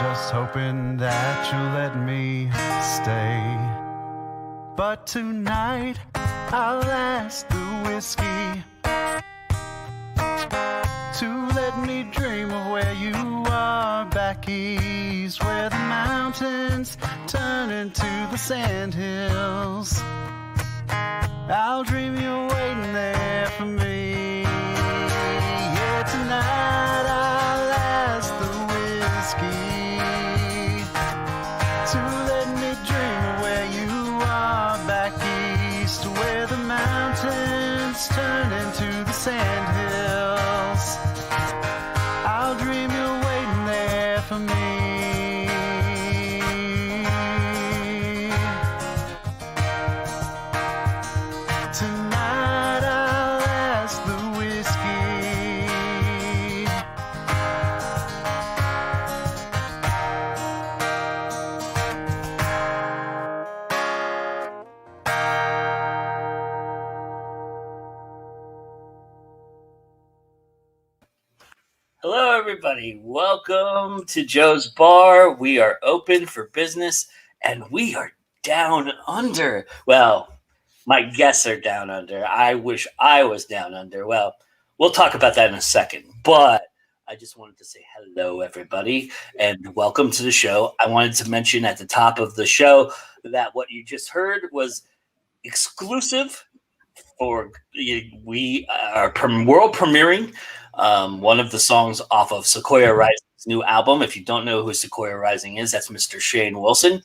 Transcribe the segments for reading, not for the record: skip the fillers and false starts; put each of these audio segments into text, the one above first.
just hoping that you'll let me stay. But tonight I'll ask the whiskey to let me dream of where you are back east, where the mountains turn into the sand hills. I'll dream you're waiting there for me. Yeah, tonight I'll ask the whiskey to let me dream of where you are back east, where the mountains turn into the sand hills. I'll dream you're waiting there for me. Tonight I'll ask the whiskey. Hello, everybody. Welcome to Joe's Bar. We are open for business, and we are down under. Well, my guests are down under. I wish I was down under. Well, we'll talk about that in a second. But I just wanted to say hello, everybody, and welcome to the show. I wanted to mention at the top of the show that what you just heard was exclusive for we are world premiering one of the songs off of SEQUIOA Rising's new album. If you don't know who SEQUIOA Rising is, that's Mr. Shane Wilson.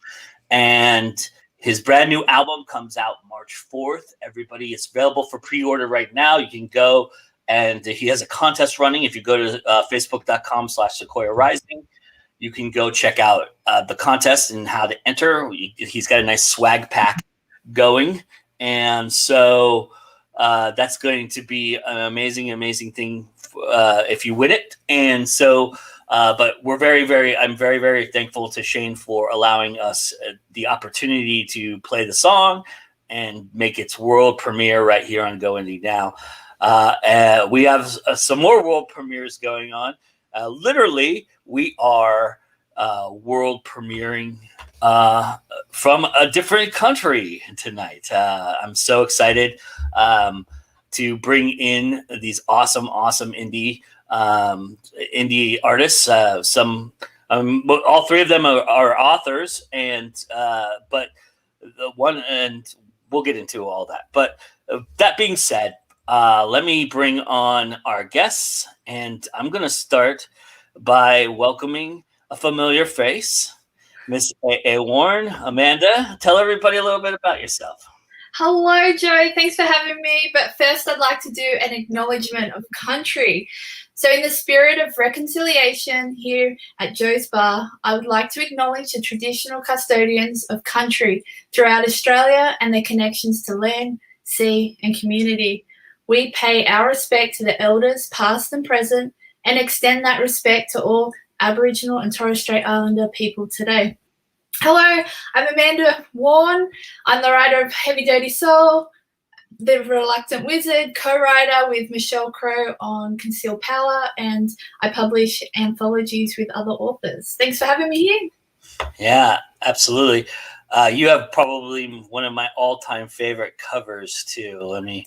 And his brand new album comes out March 4th. Everybody, it's available for pre-order right now. You can go, and he has a contest running. If you go to facebook.com/SEQUIOA Rising, you can go check out the contest and how to enter. He's got a nice swag pack going. And so that's going to be an amazing thing if you win it. And so, but I'm very thankful to Shane for allowing us the opportunity to play the song and make its world premiere right here on Go Indie Now. We have some more world premieres going on. Literally, we are world premiering from a different country tonight. I'm so excited to bring in these awesome indie artists. All three of them are authors, but the one, and we'll get into all that. But that being said, let me bring on our guests, and I'm going to start by welcoming a familiar face, Miss WARNE. Amanda, tell everybody a little bit about yourself. Hello, Joe. Thanks for having me. But first, I'd like to do an acknowledgement of country. So in the spirit of reconciliation here at Joe's Bar, I would like to acknowledge the traditional custodians of country throughout Australia and their connections to land, sea, and community. We pay our respect to the elders, past and present, and extend that respect to all Aboriginal and Torres Strait Islander people today. Hello, I'm Amanda WARNE. I'm the writer of Heavy Dirty Soul, The Reluctant Wizard, co-writer with Michelle Crow on Concealed Power, and I publish anthologies with other authors. Thanks for having me here. Yeah, absolutely. You have probably one of my all-time favorite covers too. Let me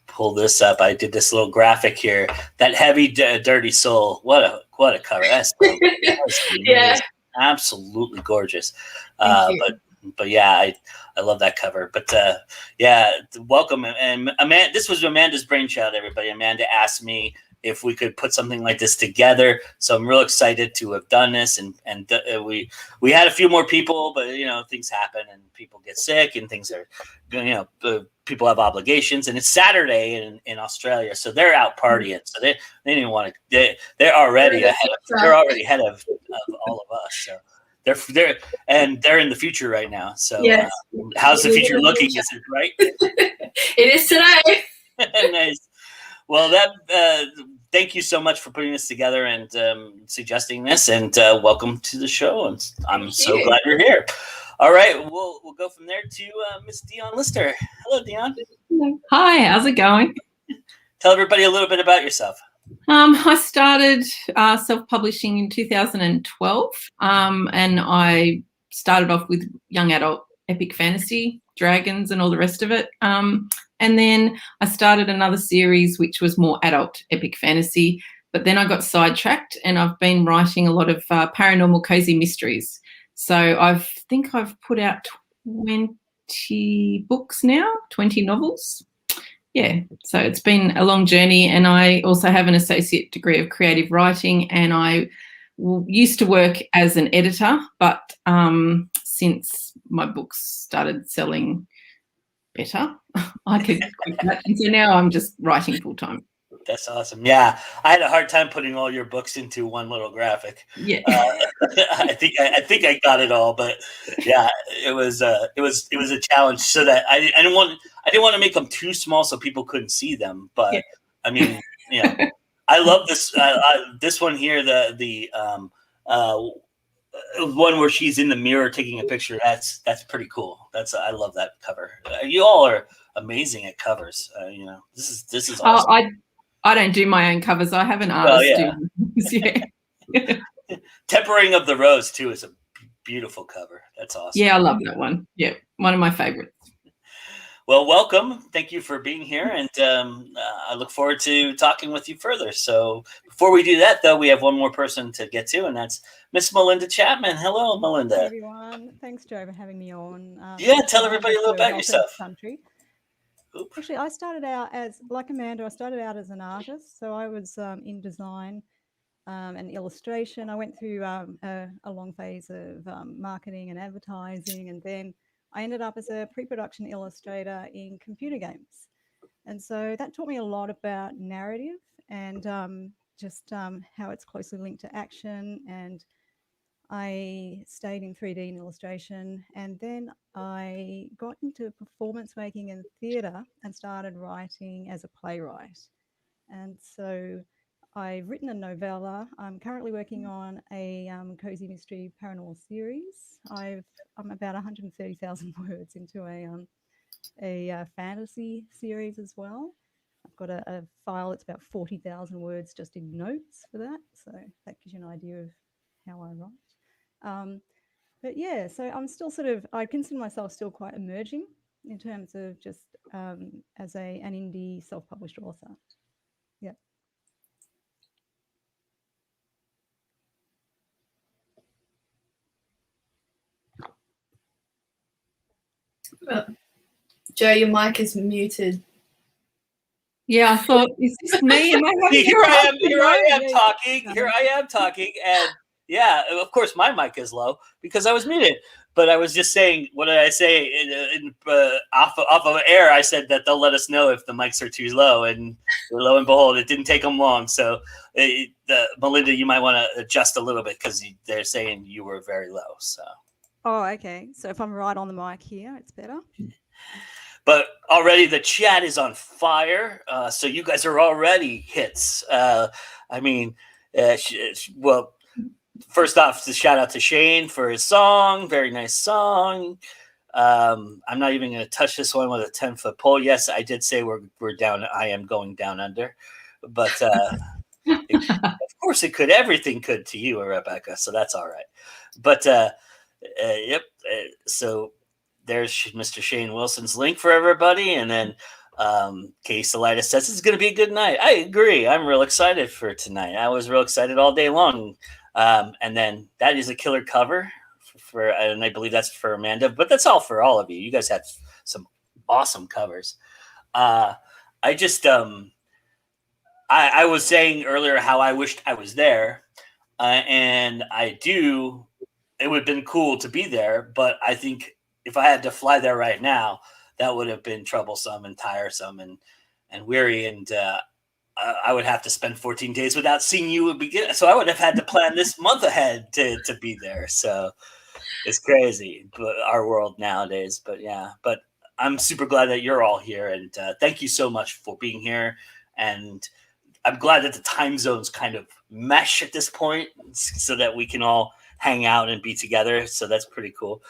pull this up. I did this little graphic here. That Heavy Dirty Soul. What a cover. That's Yeah. Absolutely gorgeous. Thank But yeah, I love that cover. But yeah, welcome. And Amanda, this was Amanda's brainchild, everybody. Amanda asked me if we could put something like this together. So I'm real excited to have done this. And we had a few more people, but things happen and people get sick and things are, people have obligations, and it's Saturday in Australia, so they're out partying. So they didn't want to. They're already ahead. They're already ahead of all of us. So they're in the future right now. So yes. How's the future looking? Is it right? It is today. Nice. Well, thank you so much for putting this together and suggesting this, and welcome to the show. And I'm so glad you're here. All right, we'll go from there to Miss DIONNE Lister. Hello, DIONNE. Hi, how's it going? Tell everybody a little bit about yourself. I started self-publishing in 2012, and I started off with young adult epic fantasy, dragons and all the rest of it. And then I started another series which was more adult epic fantasy, but then I got sidetracked and I've been writing a lot of paranormal cozy mysteries. So I think I've put out 20 books now, 20 novels. Yeah, so it's been a long journey, and I also have an associate degree of creative writing, and I used to work as an editor, but since my books started selling better, I could quit that, and so now I'm just writing full time. That's awesome. Yeah, I had a hard time putting all your books into one little graphic. Yeah, I think I got it all, but yeah, it was a challenge. So that I didn't want to make them too small so people couldn't see them. But yeah. I mean, I love this this one here. The one where she's in the mirror taking a picture. That's pretty cool. I love that cover. You all are amazing at covers. This is awesome. I don't do my own covers. I have an artist do. Yeah. Tempering of the Rose too is a beautiful cover. That's awesome. Yeah, I love that one. Yeah, one of my favorites. Well, welcome. Thank you for being here, and I look forward to talking with you further. So before we do that, though, we have one more person to get to, and that's Miss Melinda Chapman. Hello, Melinda. Hey, everyone. Thanks, Joe, for having me on. Tell everybody a little about yourself. Country. Actually, I started out like Amanda, I started out as an artist. So I was in design and illustration. I went through a long phase of marketing and advertising, and then I ended up as a pre-production illustrator in computer games. And so that taught me a lot about narrative and just how it's closely linked to action. And I stayed in 3D and illustration, and then I got into performance making and theatre and started writing as a playwright. And so I've written a novella. I'm currently working on a cozy mystery paranormal series. I'm about 130,000 words into a fantasy series as well. I've got a file that's about 40,000 words just in notes for that. So that gives you an idea of how I write. But yeah, so I'm still I consider myself still quite emerging in terms of just as an indie self-published author. Yeah. Joe, your mic is muted. Yeah, I thought, is this me? Here I am talking, and yeah, of course my mic is low because I was muted. But I was just saying, what did I say? Off of air, I said that they'll let us know if the mics are too low, and lo and behold, it didn't take them long. So, Melinda, you might want to adjust a little bit because they're saying you were very low. So. Oh, okay. So if I'm right on the mic here, it's better. But already the chat is on fire. So you guys are already hits. Well. First off, the shout out to Shane for his song. Very nice song. I'm not even going to touch this one with a 10-foot pole. Yes, I did say we're down. I am going down under, but of course it could. Everything could to you, Rebecca. So that's all right. But yep. So there's Mr. Shane Wilson's link for everybody, and then Kay Salida says it's going to be a good night. I agree. I'm real excited for tonight. I was real excited all day long. And then that is a killer cover and I believe that's for Amanda, but that's all for all of you. You guys had some awesome covers. I was saying earlier how I wished I was there. And it would have been cool to be there, but I think if I had to fly there right now, that would have been troublesome and tiresome and weary. And, I would have to spend 14 days without seeing you again. So I would have had to plan this month ahead to be there. So it's crazy, but our world nowadays. But yeah, but I'm super glad that you're all here. And thank you so much for being here. And I'm glad that the time zones kind of mesh at this point so that we can all hang out and be together. So that's pretty cool.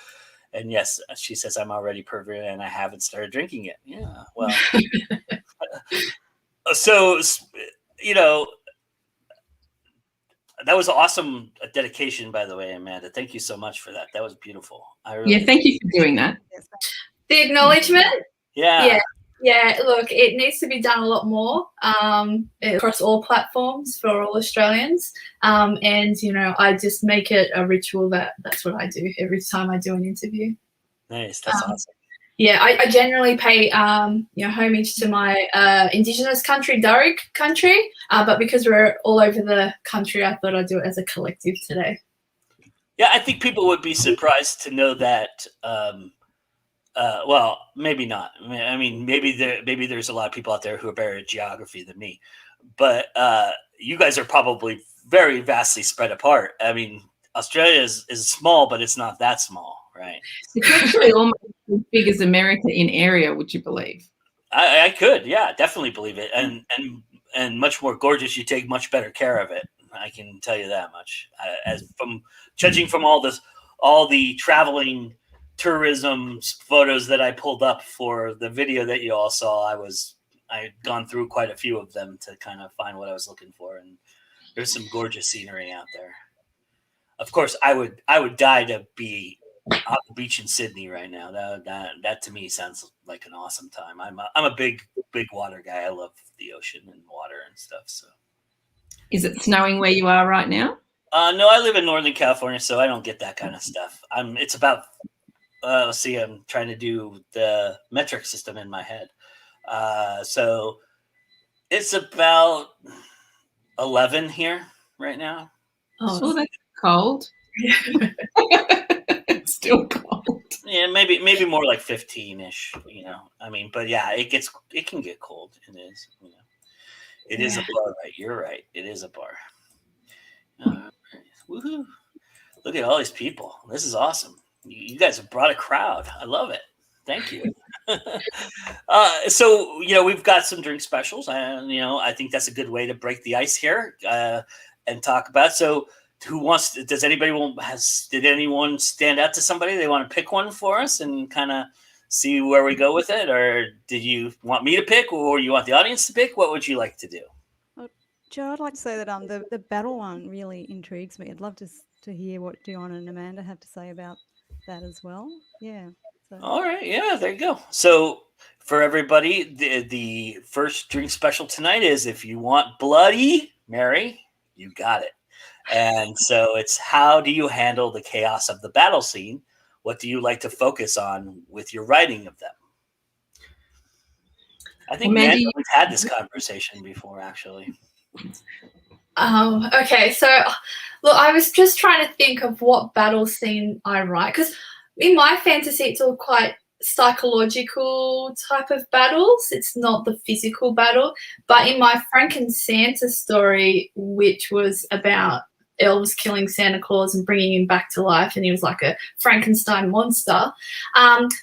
And yes, she says, I'm already perverted and I haven't started drinking it. Yeah, well... So, that was awesome dedication, by the way, Amanda. Thank you so much for that. That was beautiful. I really Yeah, thank you for doing that. The acknowledgement. Yeah. Yeah, look, it needs to be done a lot more across all platforms for all Australians. And, you know, I just make it a ritual that's what I do every time I do an interview. Nice. That's awesome. Yeah, I generally pay, you know, homage to my Indigenous country, Darug country. But because we're all over the country, I thought I'd do it as a collective today. Yeah, I think people would be surprised to know that. Well, maybe not. I mean, maybe there's a lot of people out there who are better at geography than me, but you guys are probably very vastly spread apart. I mean, Australia is small, but it's not that small, right? It's actually almost as big as America in area, would you believe? I could, yeah, definitely believe it, and much more gorgeous. You take much better care of it. I can tell you that much. As from judging from all the traveling tourism photos that I pulled up for the video that you all saw, I had gone through quite a few of them to kind of find what I was looking for, and there's some gorgeous scenery out there. Of course, I would die to be on the beach in Sydney right now. That to me sounds like an awesome time. I'm a big water guy. I love the ocean and water and stuff. So, is it snowing where you are right now? No, I live in Northern California, so I don't get that kind of stuff. It's about. Let's see, I'm trying to do the metric system in my head. So it's about 11 here right now. Oh, that's cold. It's still cold. Yeah, maybe more like 15-ish, you know. I mean, but yeah, it can get cold. It is, you know. It is a bar, right? You're right. It is a bar. Woohoo. Look at all these people. This is awesome. You guys have brought a crowd. I love it. Thank you. So, you know, we've got some drink specials, and, you know, I think that's a good way to break the ice here and talk about. So did anyone stand out to somebody? They want to pick one for us and kind of see where we go with it? Or did you want me to pick, or you want the audience to pick? What would you like to do? Well, Joe, I'd like to say that the battle one really intrigues me. I'd love to hear what Dionne and Amanda have to say about that as well. Yeah. So. All right. Yeah, there you go. So for everybody, the first drink special tonight is if you want Bloody Mary, you got it. And so it's how do you handle the chaos of the battle scene? What do you like to focus on with your writing of them? I think Amanda, we've had this conversation before, actually. Okay, so look, I was just trying to think of what battle scene I write, because in my fantasy it's all quite psychological type of battles. It's not the physical battle. But in my Franken-Santa story, which was about elves killing Santa Claus and bringing him back to life, and he was like a Frankenstein monster,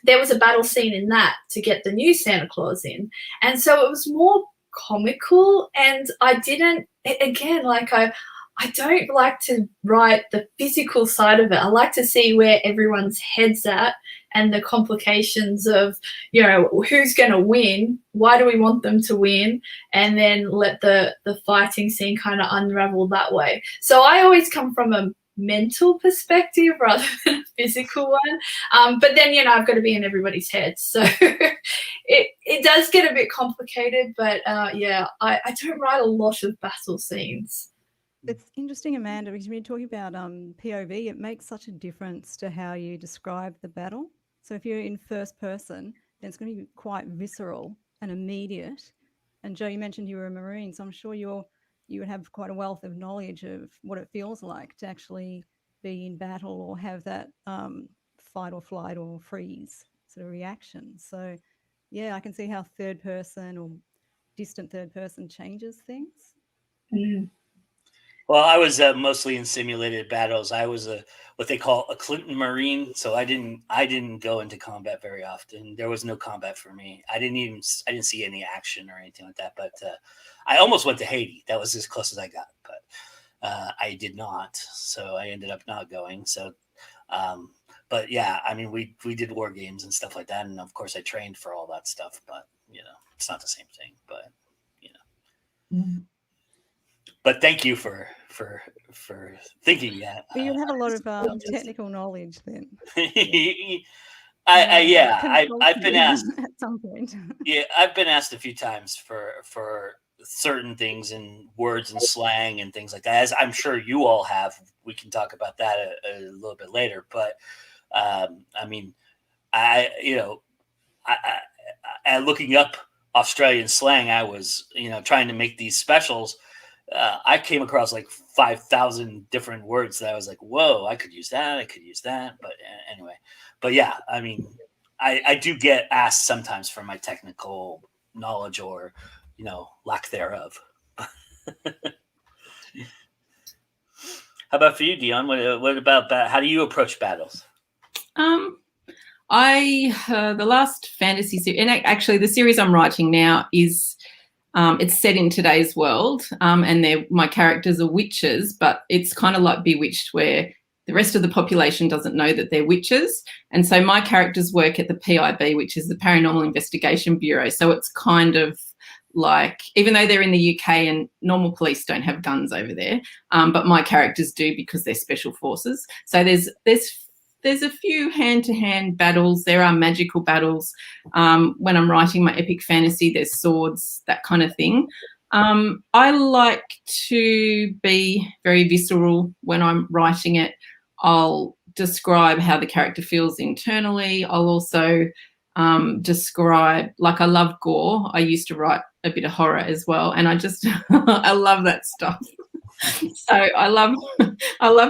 there was a battle scene in that to get the new Santa Claus in. And so it was more comical, and I didn't, again, like I don't like to write the physical side of it. I like to see where everyone's head's at and the complications of, you know, who's going to win, why do we want them to win, and then let the fighting scene kind of unravel that way. So I always come from a mental perspective rather than a physical one. But then, you know, I've got to be in everybody's head. So it does get a bit complicated, but yeah, I don't write a lot of battle scenes. It's interesting, Amanda, because when you're talking about POV, it makes such a difference to how you describe the battle. So if you're in first person, then it's going to be quite visceral and immediate. And Joe, you mentioned you were a Marine, so I'm sure you would have quite a wealth of knowledge of what it feels like to actually be in battle or have that fight or flight or freeze sort of reaction. So yeah, I can see how third person or distant third person changes things. Mm. Well, I was mostly in simulated battles. I was what they call a Clinton Marine, so I didn't go into combat very often. There was no combat for me. I didn't see any action or anything like that. But I almost went to Haiti. That was as close as I got, but I did not. So I ended up not going. So, but yeah, I mean, we did war games and stuff like that, and of course I trained for all that stuff. But you know, it's not the same thing. But you know. Mm. but thank you for thinking that. But you'll have a lot of technical knowledge then. I've been asked at some point. Yeah, I've been asked a few times for certain things and words and slang and things like that, as I'm sure you all have. We can talk about that a little bit later. But I mean, looking up Australian slang, I was trying to make these specials. I came across like 5,000 different words that I was like, whoa, I could use that. But anyway, but yeah, I mean, I do get asked sometimes for my technical knowledge or, lack thereof. How about for you, Dion? What about that? How do you approach battles? The last fantasy series, and actually the series I'm writing now is, it's set in today's world, and my characters are witches, but it's kind of like Bewitched, where the rest of the population doesn't know that they're witches. And so my characters work at the PIB, which is the Paranormal Investigation Bureau. So it's kind of like, even though they're in the UK and normal police don't have guns over there, but my characters do because they're special forces. So there's a few hand-to-hand battles. There are magical battles. When I'm writing my epic fantasy, there's swords, that kind of thing. I like to be very visceral when I'm writing it. I'll describe how the character feels internally. I'll also describe, like, I love gore. I used to write a bit of horror as well, and I just I love that stuff. So I love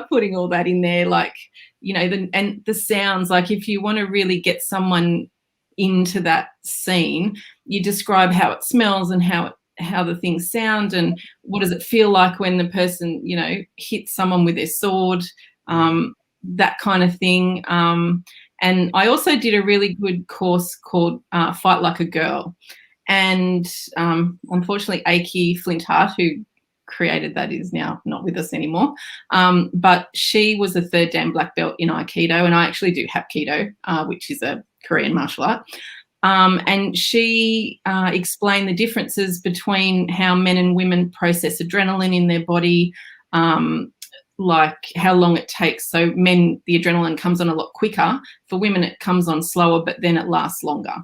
putting all that in there, like, and the sounds. Like, if you want to really get someone into that scene, you describe how it smells and how the things sound and what does it feel like when the person hits someone with their sword, that kind of thing. And I also did a really good course called Fight Like a Girl, and unfortunately Aki Flintheart, who created that, is now not with us anymore, but she was a 3rd Dan black belt in Aikido, and I actually do Hapkido, which is a Korean martial art. And she explained the differences between how men and women process adrenaline in their body, like how long it takes. So men, the adrenaline comes on a lot quicker. For women, it comes on slower, but then it lasts longer.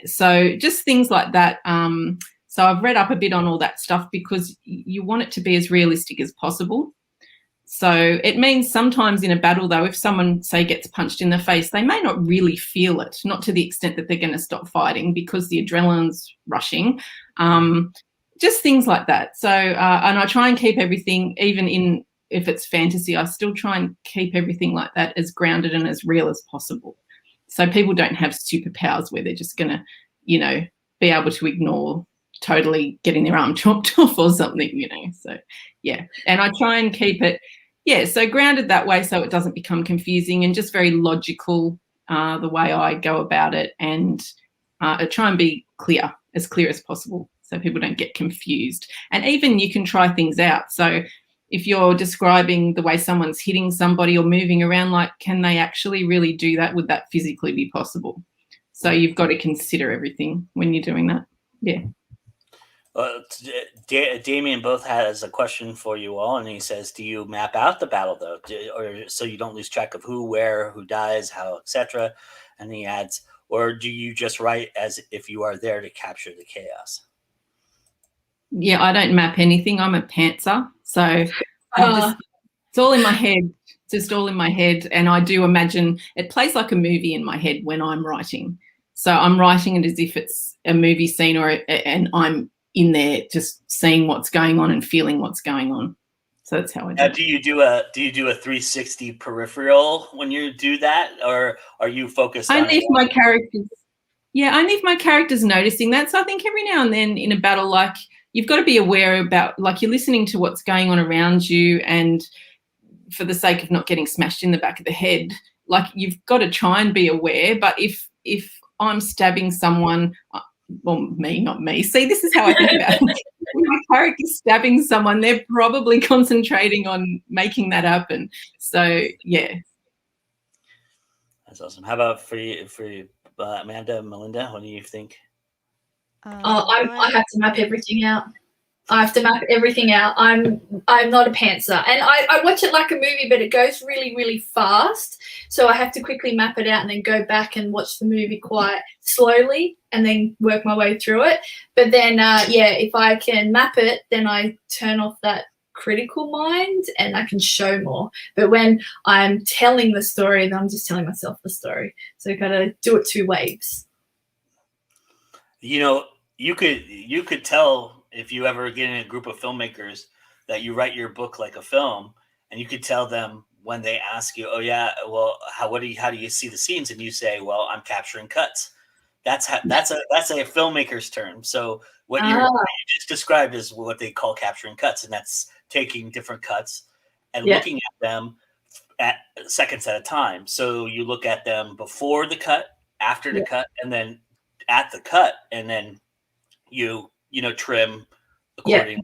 So just things like that. So I've read up a bit on all that stuff because you want it to be as realistic as possible. So it means sometimes in a battle, though, if someone, say, gets punched in the face, they may not really feel it, not to the extent that they're going to stop fighting because the adrenaline's rushing. Just things like that. So, and I try and keep everything, even if it's fantasy, I still try and keep everything like that as grounded and as real as possible. So people don't have superpowers where they're just going to, be able to ignore totally getting their arm chopped off or something, So, yeah. And I try and keep it, so grounded that way so it doesn't become confusing, and just very logical the way I go about it, and I try and be as clear as possible so people don't get confused. And even you can try things out. So if you're describing the way someone's hitting somebody or moving around, like, can they actually really do that? Would that physically be possible? So you've got to consider everything when you're doing that. Yeah. Damien both has a question for you all, and he says, do you map out the battle, though, or so you don't lose track of who, where, who dies, how, etc.? And he adds, or do you just write as if you are there to capture the chaos? Yeah, I don't map anything. I'm a pantser. So it's all in my head, just all in my head. And I do imagine it plays like a movie in my head when I'm writing. So I'm writing it as if it's a movie scene, and I'm in there just seeing what's going on and feeling what's going on. So that's how I do it. Do you do a 360 peripheral when you do that, or are you focused on only if my character's noticing that? So I think every now and then in a battle, like, you've got to be aware about, like, you're listening to what's going on around you, and for the sake of not getting smashed in the back of the head, like, you've got to try and be aware. But if I'm stabbing someone, well, not me. See, this is how I think about it. When my character's stabbing someone, they're probably concentrating on making that happen. So, yeah. That's awesome. How about for you, Amanda, Melinda? What do you think? I have to map everything out. I have to map everything out. I'm not a pantser, and I watch it like a movie, but it goes really, really fast. So I have to quickly map it out and then go back and watch the movie quite slowly and then work my way through it. But then, yeah, if I can map it, then I turn off that critical mind and I can show more. But when I'm telling the story, then I'm just telling myself the story. So you gotta do it two ways. You know, you could tell if you ever get in a group of filmmakers that you write your book like a film, and you could tell them when they ask you, "Oh yeah, well, how do you see the scenes?" and you say, "Well, I'm capturing cuts." That's a filmmaker's term. So what you just described is what they call capturing cuts, and that's taking different cuts and looking at them at seconds at a time. So you look at them before the cut, after the cut, and then at the cut, and then you trim accordingly,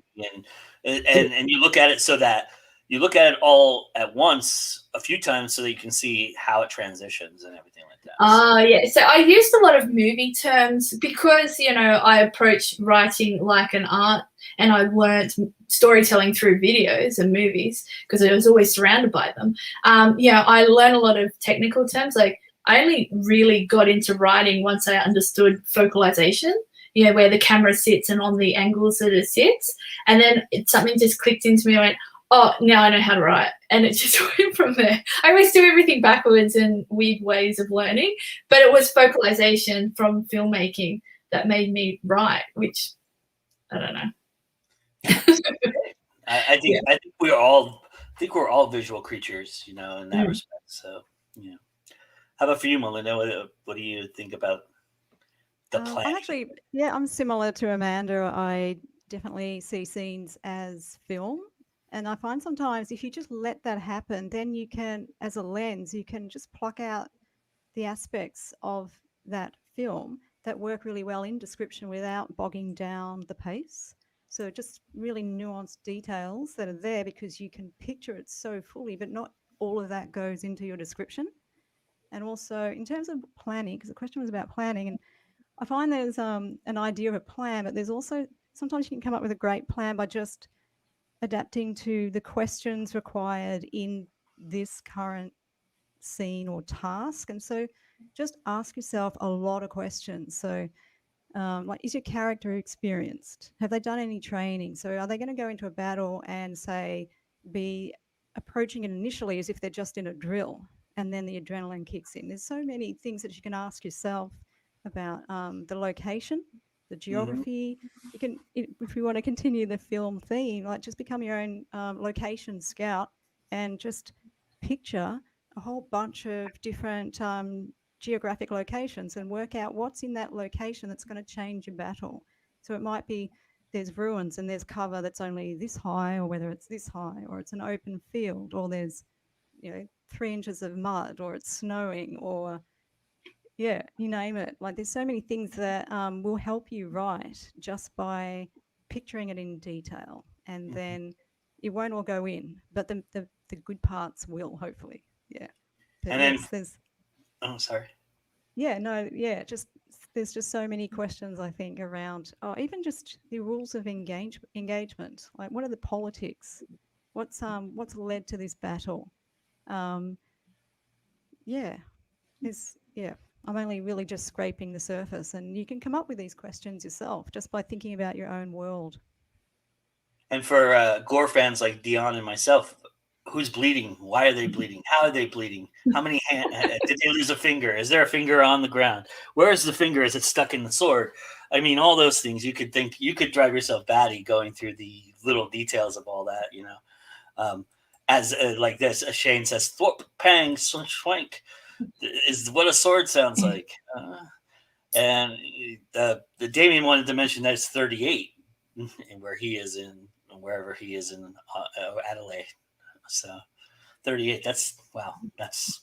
and you look at it so that you look at it all at once a few times so that you can see how it transitions and everything like that. Yeah. So I used a lot of movie terms because, I approach writing like an art, and I learned storytelling through videos and movies because I was always surrounded by them. I learned a lot of technical terms. Like I only really got into writing once I understood focalization, where the camera sits and on the angles that it sits. And then something just clicked into me. I went, oh, now I know how to write. And it just went from there. I always do everything backwards in weird ways of learning, but it was focalization from filmmaking that made me write, which I don't know. I think we're all visual creatures, in that respect. So, how about for you, Melinda? What do you think about the plan? I'm similar to Amanda. I definitely see scenes as film. And I find sometimes if you just let that happen, then you can, as a lens, you can just pluck out the aspects of that film that work really well in description without bogging down the pace. So just really nuanced details that are there because you can picture it so fully, but not all of that goes into your description. And also in terms of planning, because the question was about planning, and I find there's an idea of a plan, but there's also sometimes you can come up with a great plan by just adapting to the questions required in this current scene or task. And so just ask yourself a lot of questions. So like, is your character experienced? Have they done any training? So are they going to go into a battle and be approaching it initially as if they're just in a drill, and then the adrenaline kicks in? There's so many things that you can ask yourself about the location, the geography. You can, if you want to continue the film theme, like just become your own location scout and just picture a whole bunch of different geographic locations and work out what's in that location that's going to change your battle. So it might be there's ruins and there's cover that's only this high, or whether it's this high, or it's an open field, or there's 3 inches of mud, or it's snowing, or you name it. Like there's so many things that will help you write just by picturing it in detail, and then it won't all go in, but the good parts will, hopefully. But and then there's sorry. Just there's just so many questions, I think, around even just the rules of engagement. Like, what are the politics? What's led to this battle? I'm only really just scraping the surface, and you can come up with these questions yourself just by thinking about your own world. And for gore fans like DIONNE and myself, who's bleeding? Why are they bleeding? How are they bleeding? How many did they lose a finger? Is there a finger on the ground? Where is the finger? Is it stuck in the sword? I mean, all those things you could think. You could drive yourself batty going through the little details of all that, As like this, Shane says, "Thwop, pang, swank," is what a sword sounds like. And the Damien wanted to mention that it's 38, where he is in wherever he is in Adelaide. So 38. That's wow. That's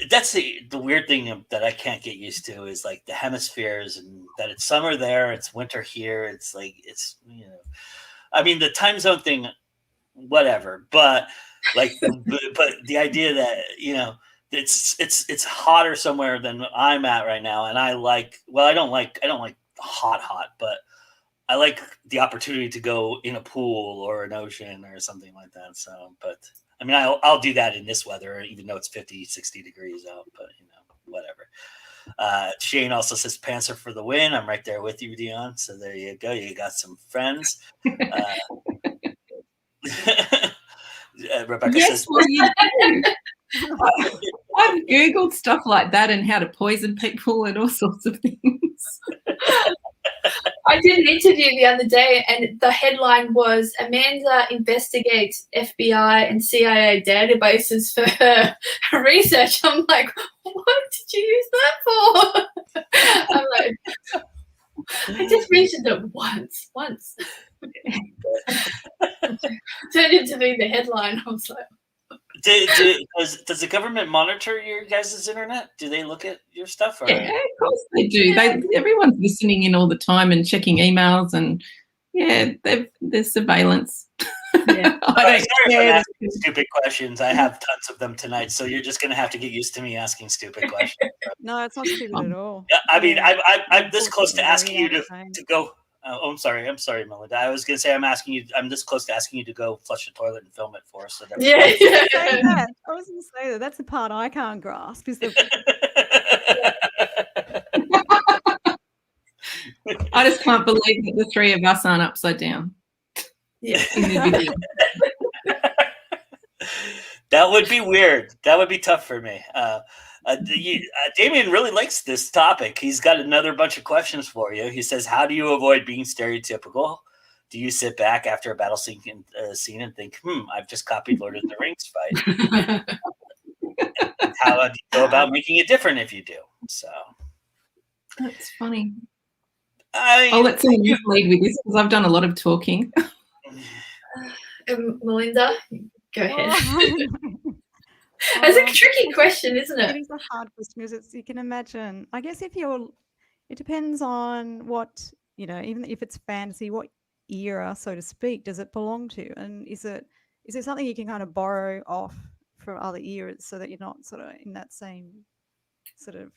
that's the weird thing that I can't get used to is like the hemispheres, and that it's summer there, it's winter here. It's like I mean the time zone thing, whatever. But like, but the idea that it's hotter somewhere than I'm at right now, and I don't like hot, but I like the opportunity to go in a pool or an ocean or something like that. So, but I mean, I'll do that in this weather, even though it's 50, 60 degrees out, but whatever. Shane also says Panther for the win. I'm right there with you, Dionne. So there you go. You got some friends. Rebecca says, well, you do. I've Googled stuff like that and how to poison people and all sorts of things. I did an interview the other day, and the headline was Amanda investigates FBI and CIA databases for her research. I'm like, what did you use that for? I'm like, I just mentioned it once. Turned into being the headline. I was like, does the government monitor your guys' internet? Do they look at your stuff? Or? Yeah, of course they do. Everyone's listening in all the time and checking emails, and there's surveillance. Yeah. Sorry for asking stupid questions. I have tons of them tonight, so you're just going to have to get used to me asking stupid questions. No, it's not stupid at all. I mean, I'm this close to asking you to go. I'm sorry, Melinda. I was going to say I'm this close to asking you to go flush the toilet and film it for us. So I was going to say that. That's the part I can't grasp. Is the I just can't believe that the three of us aren't upside down. Yeah. That would be weird. That would be tough for me. Damien really likes this topic. He's got another bunch of questions for you. He says, how do you avoid being stereotypical? Do you sit back after a battle scene and think, I've just copied Lord of the Rings fight? How do you go about making it different if you do? So that's funny. I'll let someone else lead with this because I've done a lot of talking. Melinda, go ahead. It's a tricky question, isn't it? It is a hard question because you can imagine. I guess it depends on what, even if it's fantasy, what era, so to speak, does it belong to? And is it something you can kind of borrow off from other eras so that you're not sort of in that same sort of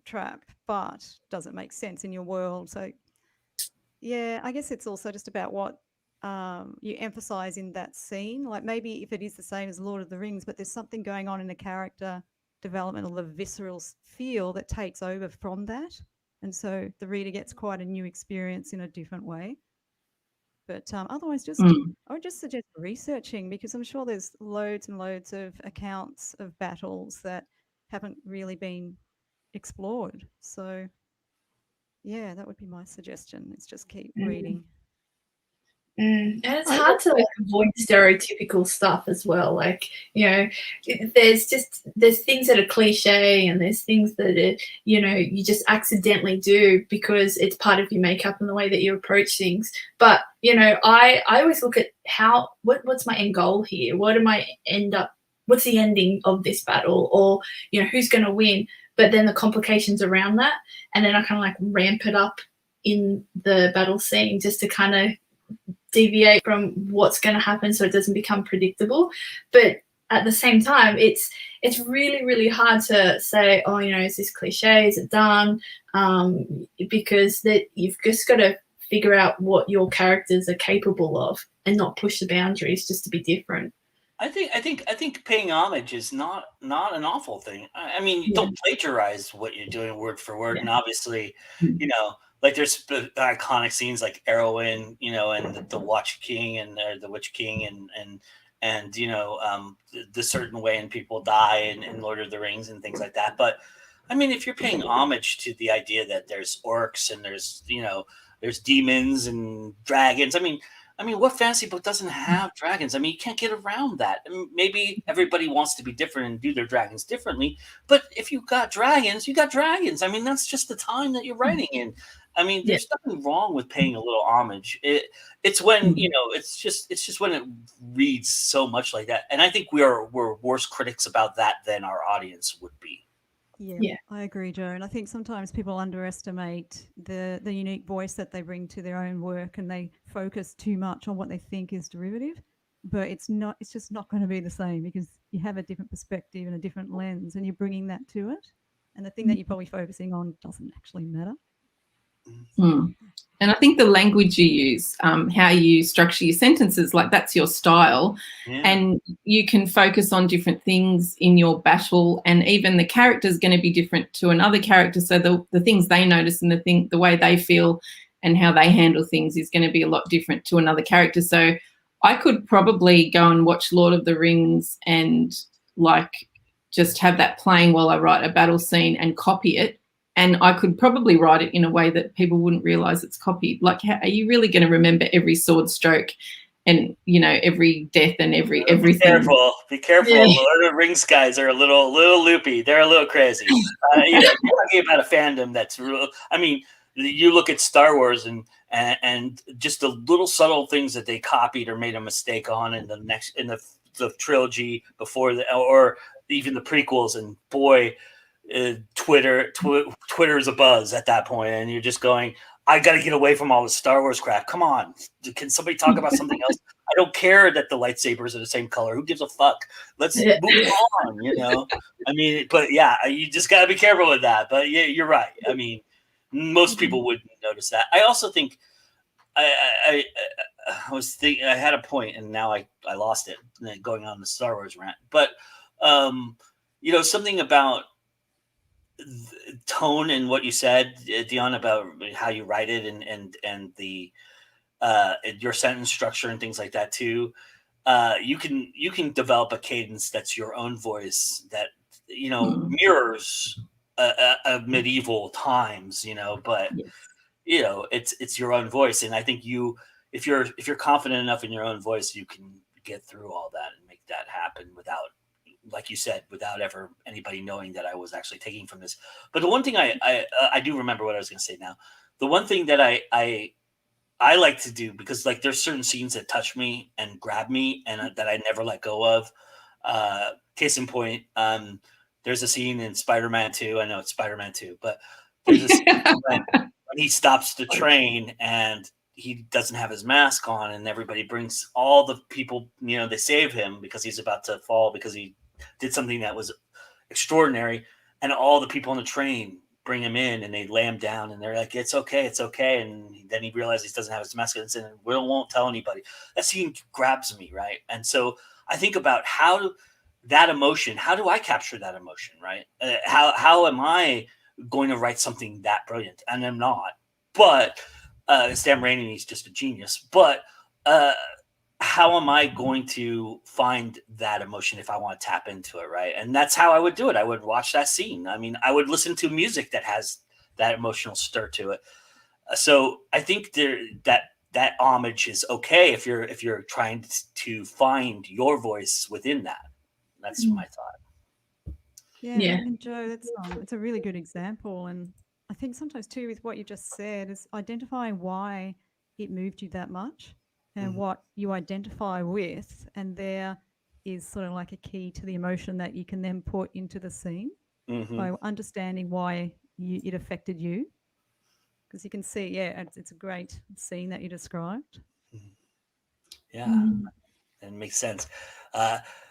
trap, but does it make sense in your world? So yeah, I guess it's also just about what you emphasize in that scene. Like maybe if it is the same as Lord of the Rings, but there's something going on in the character development or the visceral feel that takes over from that. And so the reader gets quite a new experience in a different way. But otherwise, I would just suggest researching, because I'm sure there's loads and loads of accounts of battles that haven't really been explored. So yeah, that would be my suggestion. It's just keep reading. And it's hard to avoid stereotypical stuff as well. Like, there's things that are cliche, and there's things that you just accidentally do because it's part of your makeup and the way that you approach things. But I always look at what's my end goal here? What's the ending of this battle? Or who's going to win? But then the complications around that, and then I kind of like ramp it up in the battle scene just to kind of deviate from what's going to happen so it doesn't become predictable. But at the same time, it's really, really hard to say, is this cliche? Is it done? Because you've just got to figure out what your characters are capable of and not push the boundaries just to be different. I think paying homage is not an awful thing. I mean, don't plagiarize what you're doing word for word. And obviously, like there's the iconic scenes like Erwin, and the Watch King and the Witch King and the certain way and people die in Lord of the Rings and things like that. But I mean, if you're paying homage to the idea that there's orcs and there's demons and dragons, I mean, what fantasy book doesn't have dragons? I mean, you can't get around that. I mean, maybe everybody wants to be different and do their dragons differently, but if you got dragons, you got dragons. I mean, that's just the time that you're writing in. I mean, there's nothing wrong with paying a little homage. It's when it's just when it reads so much like that, and I think we're worse critics about that than our audience would be. Yeah, I agree, Joe. And I think sometimes people underestimate the unique voice that they bring to their own work, and they focus too much on what they think is derivative. But it's just not going to be the same, because you have a different perspective and a different lens, and you're bringing that to it. And the thing that you're probably focusing on doesn't actually matter. And I think the language you use, how you structure your sentences, like that's your style. Yeah. And you can focus on different things in your battle, and even the character is going to be different to another character. So the things they notice and the way they feel and how they handle things is going to be a lot different to another character. So I could probably go and watch Lord of the Rings and like just have that playing while I write a battle scene and copy it. And I could probably write it in a way that people wouldn't realize it's copied. Like, are you really going to remember every sword stroke and, you know, every death and everything? Be careful. Yeah. Lord of the Rings guys are a little loopy. They're a little crazy. You know, you're talking about a fandom that's real. I mean, you look at Star Wars and just the little subtle things that they copied or made a mistake on in the trilogy before or even the prequels, and boy, Twitter's a buzz at that point, and you're just going, I got to get away from all this Star Wars crap. Come on, can somebody talk about something else? I don't care that the lightsabers are the same color. Who gives a fuck? Let's move on. You know, I mean, but yeah, you just got to be careful with that. But yeah, you're right. I mean, most people wouldn't notice that. I also think I was thinking I had a point, and now I lost it going on the Star Wars rant. But you know, something about tone and what you said, Dionne, about how you write it and the your sentence structure and things like that too. You can develop a cadence that's your own voice that, you know, mirrors a medieval times, you know, but you know, it's your own voice. And I think if you're confident enough in your own voice, you can get through all that and make that happen without, like you said, without ever anybody knowing that I was actually taking from this. But the one thing I do remember what I was going to say now. The one thing that I like to do, because like there's certain scenes that touch me and grab me and that I never let go of. Case in point, there's a scene in Spider-Man 2. I know it's Spider-Man 2, but there's a scene when he stops the train and he doesn't have his mask on, and everybody brings all the people, you know, they save him because he's about to fall because he did something that was extraordinary, and all the people on the train bring him in and they lay him down and they're like, it's okay. And then he realizes he doesn't have his mask on and we won't tell anybody. That scene grabs me, right? And so I think about how do I capture that emotion, right? How am I going to write something that brilliant? And I'm not, but Sam Raimi is just a genius. But how am I going to find that emotion if I want to tap into it, right? And that's how I would do it. I would watch that scene. I mean, I would listen to music that has that emotional stir to it. So I think that homage is okay if you're trying to find your voice within that. That's my thought. Yeah. And Joe, it's a really good example. And I think sometimes too, with what you just said, is identifying why it moved you that much and what you identify with. And there is sort of like a key to the emotion that you can then put into the scene by understanding why it affected you. Because you can see, it's a great scene that you described. Yeah, that makes sense.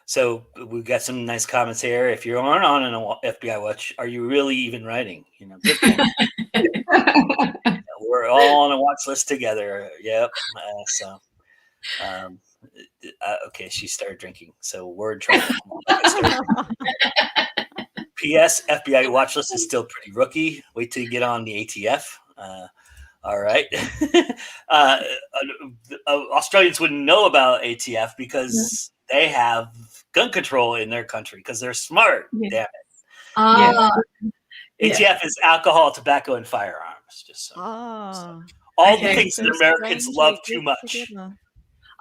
So we've got some nice comments here. If you aren't on an FBI watch, are you really even writing? You know, we're all on a watch list together. Yep. Okay, she started drinking, so we're in trouble. P.S. FBI watch list is still pretty rookie. Wait till you get on the ATF. All right. Australians wouldn't know about ATF because they have gun control in their country because they're smart. Damn it. ATF is alcohol, tobacco, and firearms. Just so. All the things that Americans love too much.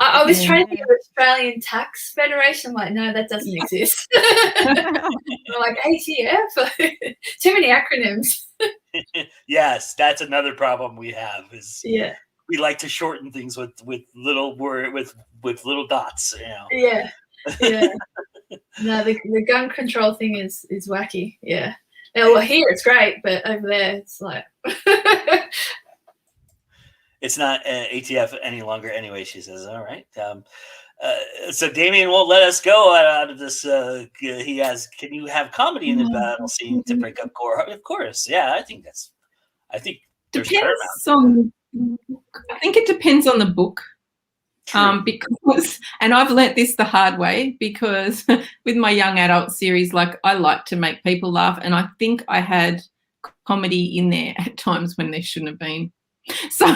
I was trying to think of Australian Tax Federation. I'm like, no, that doesn't exist. I'm like, ATF? Too many acronyms. Yes, that's another problem we have. We like to shorten things with little with little dots. You know. Yeah. No, the gun control thing is wacky. Yeah. Now, well, here it's great, but over there it's like. It's not ATF any longer anyway, she says. All right. So Damien won't let us go out of this. He has, can you have comedy in the battle scene to break up gore? Of course. Yeah, I think there's depends on I think it depends on the book. Because, and I've learnt this the hard way, because with my young adult series, like, I like to make people laugh, and I think I had comedy in there at times when there shouldn't have been. So,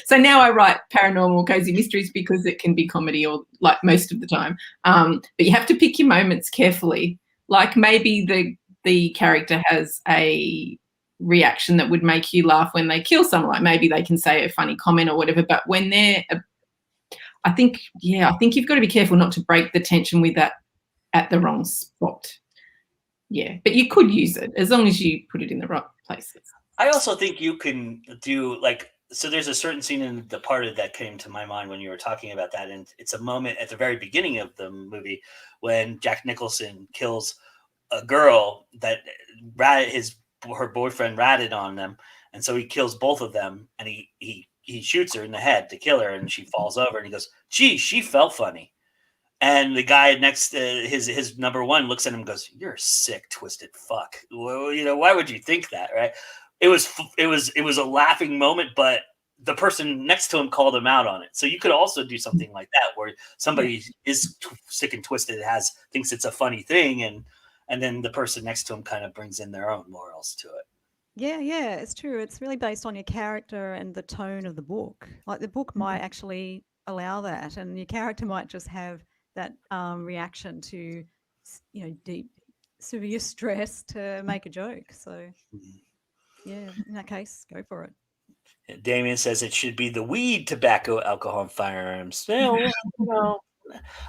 so now I write paranormal cozy mysteries because it can be comedy, or like most of the time. But you have to pick your moments carefully. Like, maybe the character has a reaction that would make you laugh when they kill someone. Like, maybe they can say a funny comment or whatever. But when they're I think you've got to be careful not to break the tension with that at the wrong spot. Yeah, but you could use it as long as you put it in the right places. I also think you can do, like, so there's a certain scene in Departed that came to my mind when you were talking about that, and it's a moment at the very beginning of the movie when Jack Nicholson kills a girl that her boyfriend ratted on them, and so he kills both of them, and he shoots her in the head to kill her, and she falls over, and he goes, "Gee, she felt funny." And the guy next, his number one, looks at him and goes, "You're a sick, twisted fuck. Well, why would you think that, right?" It was a laughing moment, but the person next to him called him out on it. So you could also do something like that, where somebody is sick and twisted, thinks it's a funny thing, and then the person next to him kind of brings in their own morals to it. Yeah, it's true. It's really based on your character and the tone of the book. Like, the book might actually allow that, and your character might just have that reaction to, deep, severe stress to make a joke. So, yeah, in that case, go for it. And Damien says it should be the weed, tobacco, alcohol, and firearms. Well,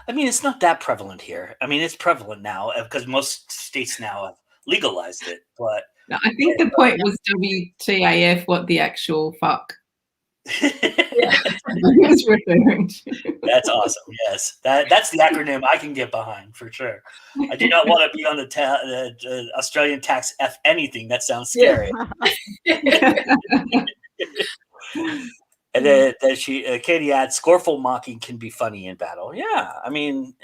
I mean, it's not that prevalent here. I mean, it's prevalent now because most states now have legalized it, but no, I think the point was WTAF, what the actual fuck. was referring to. That's awesome. Yes, that's the acronym I can get behind for sure. I do not want to be on the Australian tax F anything. That sounds scary. And then Katie adds, "Scornful mocking can be funny in battle." Yeah, I mean,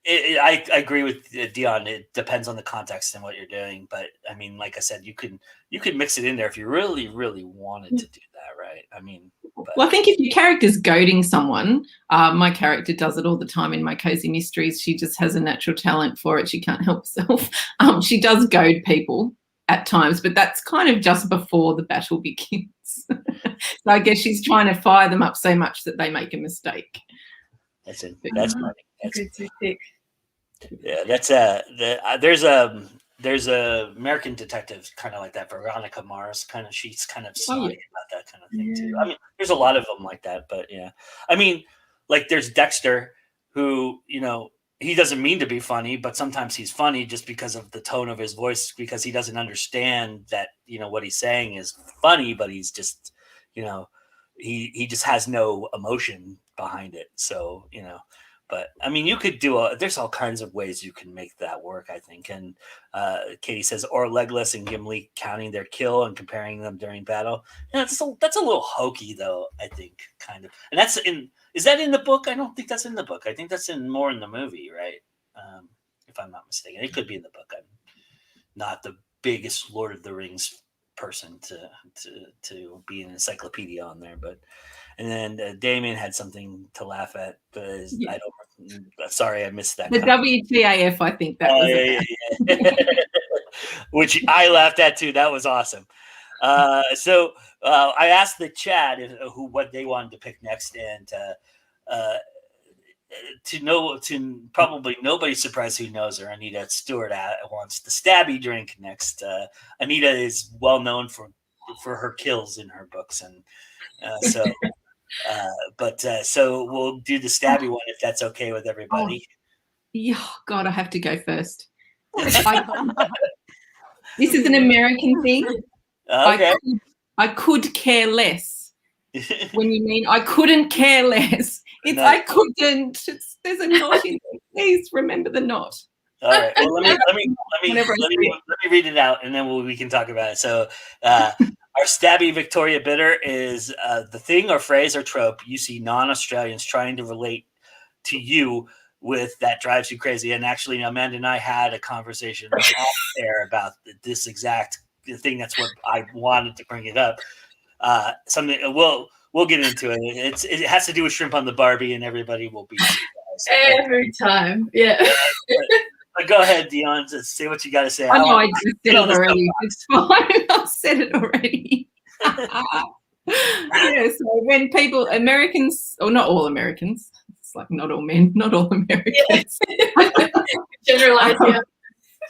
I agree with Dionne. It depends on the context and what you're doing, but I mean, like I said, you could mix it in there if you really, really wanted to do that, right? I mean, well, I think if your character's goading someone, my character does it all the time in my cozy mysteries. She just has a natural talent for it. She can't help herself. She does goad people at times, but that's kind of just before the battle begins. So I guess she's trying to fire them up so much that they make a mistake. That's it. That's funny. Yeah, there's a American detective kind of like that, Veronica Mars. She's kind of snotty about that kind of thing too. I mean, there's a lot of them like that, but yeah. I mean, like, there's Dexter, who he doesn't mean to be funny, but sometimes he's funny just because of the tone of his voice, because he doesn't understand that what he's saying is funny, but he's just he just has no emotion behind it. So but I mean, you could there's all kinds of ways you can make that work, I think. And Katie says, or Legolas and Gimli counting their kill and comparing them during battle. That's a little hokey, though, I think, kind of. And is that in the book? I don't think that's in the book. I think that's more in the movie, right? If I'm not mistaken. It could be in the book. I'm not the biggest Lord of the Rings person to be an encyclopedia on there, but. And then Damien had something to laugh at, but sorry, I missed that. The WTAF, I think that was yeah. Which I laughed at too. That was awesome. So I asked the chat what they wanted to pick next, and to probably nobody's surprised who knows her. Anita Stewart wants the stabby drink next. Anita is well known for her kills in her books, and so. So we'll do the stabby one if that's okay with everybody. Yeah, God, I have to go first. This is an American thing. Okay. I could care less. When you mean I couldn't care less, it's no. I couldn't. There's a knot in there. Please remember the knot. All right. Well, let me read it out, and then we can talk about it. So. Our stabby Victoria Bitter is the thing or phrase or trope you see non-Australians trying to relate to you with that drives you crazy. And actually, Amanda and I had a conversation there about this exact the thing. That's what I wanted to bring it up. Something we'll get into it. It has to do with shrimp on the Barbie, and everybody will be surprised. Every time, yeah. But go ahead, Dion. Just say what you got to say. I know I just said it already. It's fine. I've said it already. Yeah, so when people, Americans, or not all Americans, it's like not all men, not all Americans. Generalize,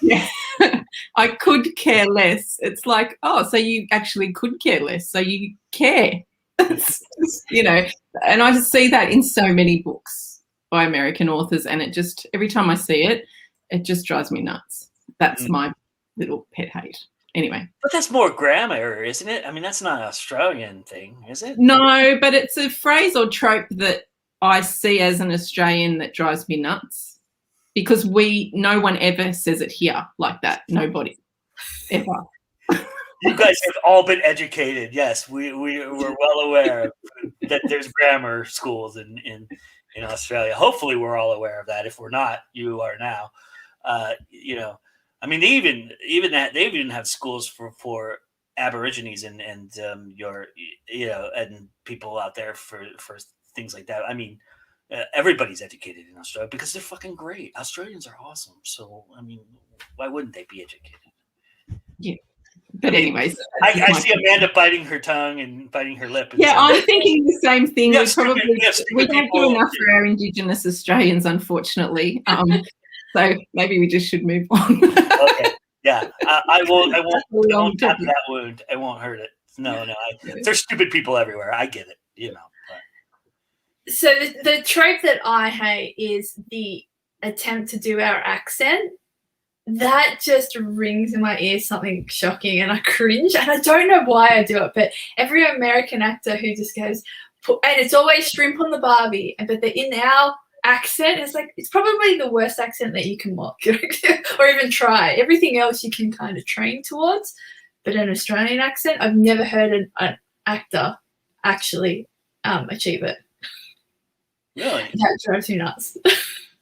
yeah. I could care less. It's like, oh, so you actually could care less. So you care. You know, and I just see that in so many books by American authors, and it just, every time I see it, it just drives me nuts. That's my little pet hate. Anyway. But that's more grammar, isn't it? I mean, that's not an Australian thing, is it? No, but it's a phrase or trope that I see as an Australian that drives me nuts, because no one ever says it here like that. Nobody, ever. You guys have all been educated. Yes, we're well aware that there's grammar schools in Australia. Hopefully, we're all aware of that. If we're not, you are now. You know, I mean, they even have schools for Aborigines and your, you know, and people out there for things like that. I mean, everybody's educated in Australia because they're fucking great. Australians are awesome. So, I mean, why wouldn't they be educated? Yeah. But anyways, I see Amanda biting her tongue and biting her lip. Yeah, I'm thinking the same thing. We don't do enough for our Indigenous Australians, unfortunately. So maybe we just should move on. Okay. Yeah, I won't tap that wound. I won't hurt it. No. There's stupid people everywhere. I get it. You know. But. So the trope that I hate is the attempt to do our accent. That just rings in my ears something shocking, and I cringe. And I don't know why I do it, but every American actor who just goes, and it's always shrimp on the Barbie, but they're in our accent. It's like, it's probably the worst accent that you can mock or even try. Everything else you can kind of train towards, but an Australian accent, I've never heard an actor actually achieve it. Really? That drives me nuts.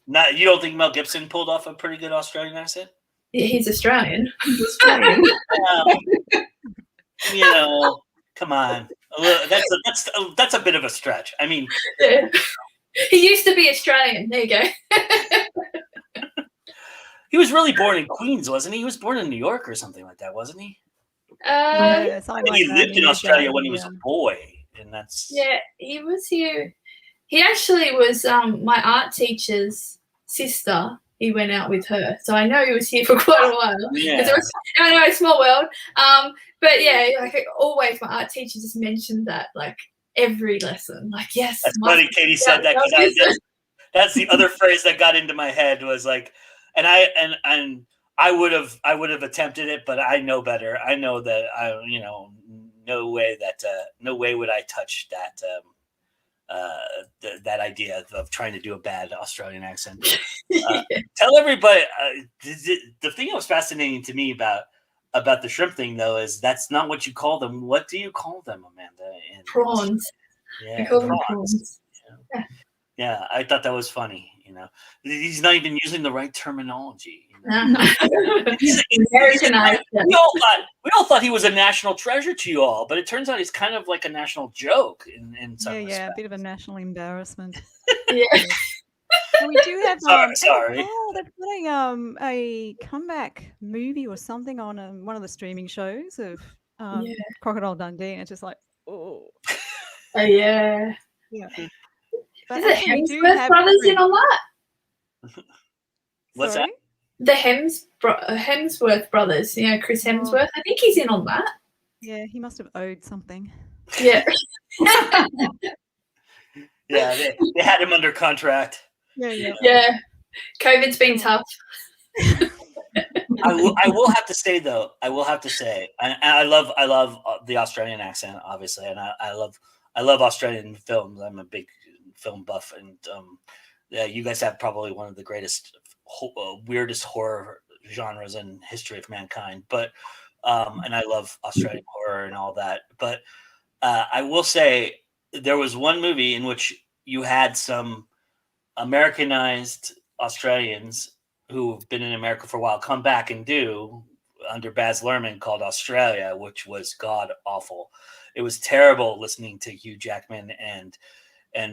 You don't think Mel Gibson pulled off a pretty good Australian accent? Yeah, he's Australian. You know, come on. That's a bit of a stretch. I mean, yeah. He used to be Australian. There you go. He was really born in Queens, wasn't he? He was born in New York or something like that, wasn't he? Yeah, he lived in Australia when he was a boy, and that's he was here. He actually was my art teacher's sister. He went out with her, so I know he was here for quite a while. Yeah, I know, small world. But yeah, like always, my art teacher just mentioned that like every lesson. Like, yes, that's funny. Katie said that because that's the other phrase that got into my head was like, and I would have attempted it, but I know better. I know that no way would I touch that. That idea of trying to do a bad Australian accent. Tell everybody. The thing that was fascinating to me about the shrimp thing, though, is that's not what you call them. What do you call them, Amanda? Prawns. Yeah, prawns. Yeah, I thought that was funny. You know, he's not even using the right terminology. Americanized. We all thought he was a national treasure to you all, but it turns out he's kind of like a national joke in some respects. Yeah, a bit of a national embarrassment. Yeah. And we do have sorry. Oh, they're putting a comeback movie or something on one of the streaming shows of Crocodile Dundee, and it's just like, oh. Yeah. But is it Hemsworth brothers in on that? What's that? The Hemsworth brothers, you know, Chris Hemsworth. I think he's in on that. Yeah, he must have owed something. Yeah. Yeah, they had him under contract. Yeah. COVID's been tough. I will have to say, though, and I love the Australian accent, obviously, and I love Australian films. I'm a big film buff, and you guys have probably one of the greatest, weirdest horror genres in history of mankind. But and I love Australian horror and all that. But I will say there was one movie in which you had some Americanized Australians who have been in America for a while come back and do under Baz Luhrmann called Australia, which was god awful. It was terrible listening to Hugh Jackman and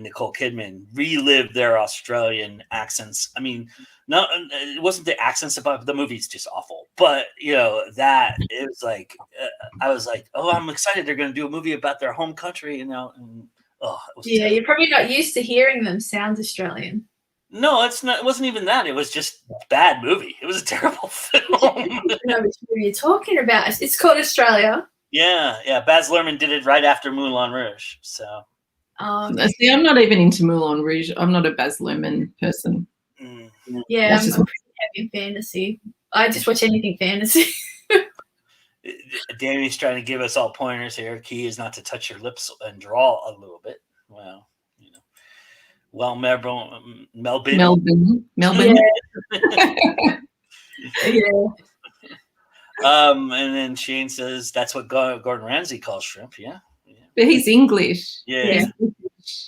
Nicole Kidman relive their Australian accents. I mean, no, it wasn't the accents, but the movie's just awful. But that it was like I was like, oh, I'm excited. They're going to do a movie about their home country, And it was terrible. You're probably not used to hearing them sound Australian. No, it's not. It wasn't even that. It was just a bad movie. It was a terrible film. I don't know which movie you're talking about. It's called Australia. Yeah. Baz Luhrmann did it right after Moulin Rouge. So. See, I'm not even into Moulin Rouge. I'm not a Baz Luhrmann person. Yeah, I'm pretty heavy in fantasy. I just watch anything fantasy. Danny's trying to give us all pointers here. Key is not to touch your lips and draw a little bit. Well, Melbourne. Yeah. And then Shane says that's what Gordon Ramsay calls shrimp. Yeah. But he's English. Yeah.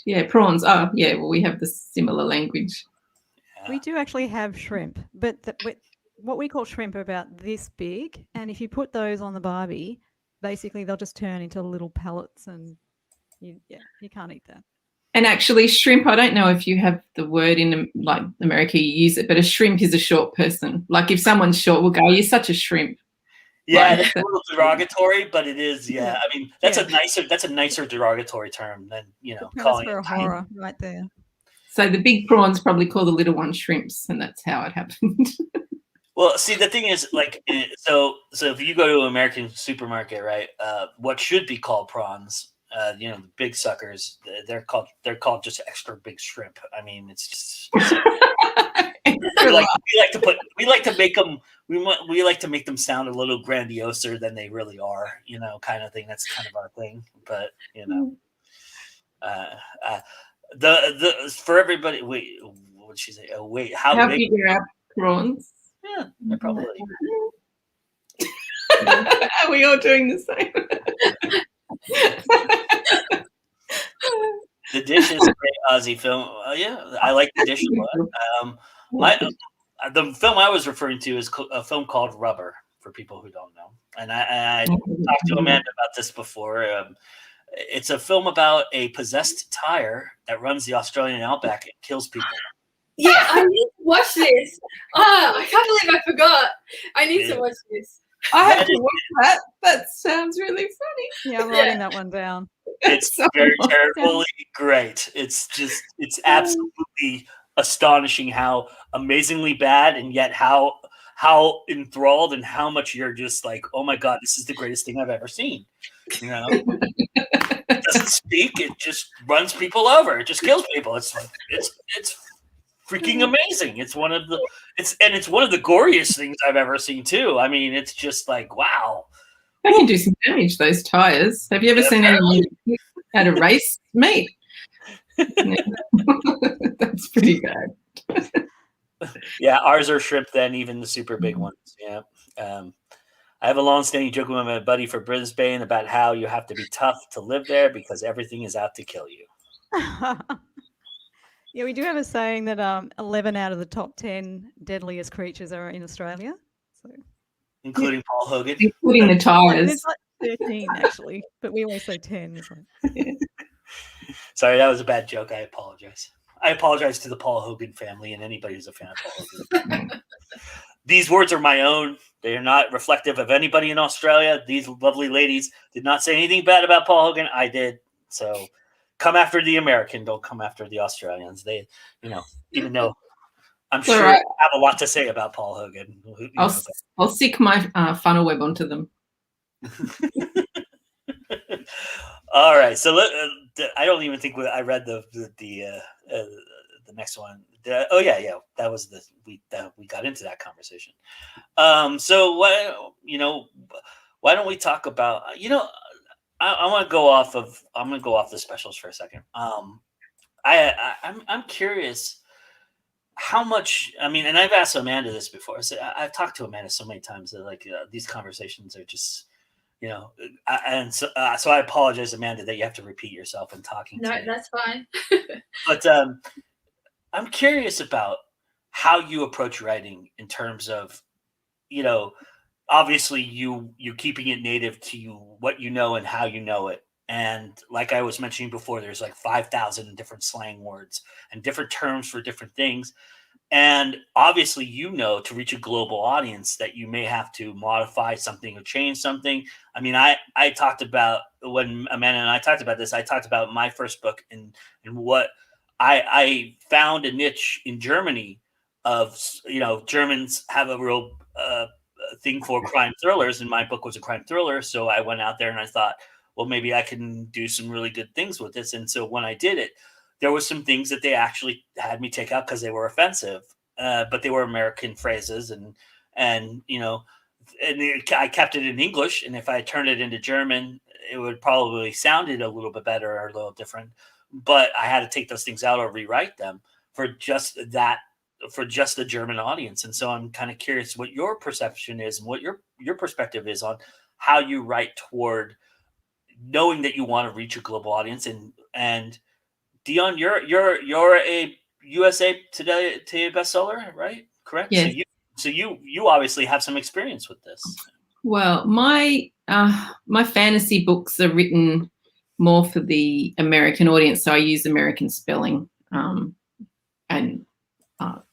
Yeah, prawns. Oh, yeah. Well, we have the similar language. Yeah. We do actually have shrimp, but what we call shrimp are about this big, and if you put those on the barbie, basically they'll just turn into little pellets, and you can't eat that. And actually, shrimp, I don't know if you have the word in like America, you use it, but a shrimp is a short person. Like if someone's short, we'll go, you're such a shrimp. Yeah, Right. it's a little derogatory, but it is. Yeah, I mean that's a nicer derogatory term than calling for it a horror right there. So the big prawns probably call the little ones shrimps, and that's how it happened. Well, see, the thing is, like, so if you go to an American supermarket, right, what should be called prawns, the big suckers, they're called just extra big shrimp. I mean, it's just we like to make them sound a little grandiose than they really are, kind of thing. That's kind of our thing. But the for everybody. Wait, what did she say? Oh, wait, how big are prawns? Yeah, they're probably. Are we all doing the same? The Dish is a great Aussie film. I like The Dish a lot. The film I was referring to is a film called Rubber, for people who don't know. And I talked to Amanda about this before. It's a film about a possessed tire that runs the Australian outback and kills people. Yeah, I need to watch this. I can't believe I forgot. I need to watch this. I have to watch that. That sounds really funny. Yeah, I'm writing that one down. It's very terribly great. It's absolutely astonishing how amazingly bad and yet how enthralled and how much you're just like, oh my God, this is the greatest thing I've ever seen. It doesn't speak, it just runs people over, it just kills people. It's freaking amazing. It's one of the goriest things I've ever seen too. I mean, it's just like, wow. They can do some damage, those tires. Have you ever seen anyone at a race meet? That's pretty bad. Yeah, ours are shrimp then, even the super big ones. Yeah. I have a long-standing joke with my buddy for Brisbane about how you have to be tough to live there because everything is out to kill you. Yeah, we do have a saying that 11 out of the top 10 deadliest creatures are in Australia. So, including Paul Hogan. Including the tires. There's like 13 actually, but we always say 10. So. Sorry, that was a bad joke. I apologize. I apologize to the Paul Hogan family and anybody who's a fan of Paul Hogan. These words are my own. They are not reflective of anybody in Australia. These lovely ladies did not say anything bad about Paul Hogan. I did. So come after the American. Don't come after the Australians. They, even though I'm sure I have a lot to say about Paul Hogan. I'll stick my funnel web onto them. All right. So I don't even think I read the next one. Yeah. That was we got into that conversation. So why don't we talk about I want to go off of the specials for a second. I'm curious how much. I mean, and I've asked Amanda this before. So I've talked to Amanda so many times that these conversations are just. So I apologize, Amanda, that you have to repeat yourself in talking. No, that's fine. But I'm curious about how you approach writing in terms of, obviously you keeping it native to you, what you know and how you know it. And like I was mentioning before, there's like 5,000 different slang words and different terms for different things. And obviously, to reach a global audience that you may have to modify something or change something. I mean, I talked about, when Amanda and I talked about this, I talked about my first book and what I found a niche in Germany of, Germans have a real thing for crime thrillers, and my book was a crime thriller. So I went out there and I thought, well, maybe I can do some really good things with this. And so when I did it, there were some things that they actually had me take out because they were offensive, but they were American phrases, and I kept it in English. And if I turned it into German, it would probably sounded a little bit better or a little different. But I had to take those things out or rewrite them for just the German audience. And so I'm kind of curious what your perception is and what your perspective is on how you write toward knowing that you want to reach a global audience. And Dionne, you're a USA Today bestseller, right? Correct. Yes. So you obviously have some experience with this. Well, my fantasy books are written more for the American audience, so I use American spelling and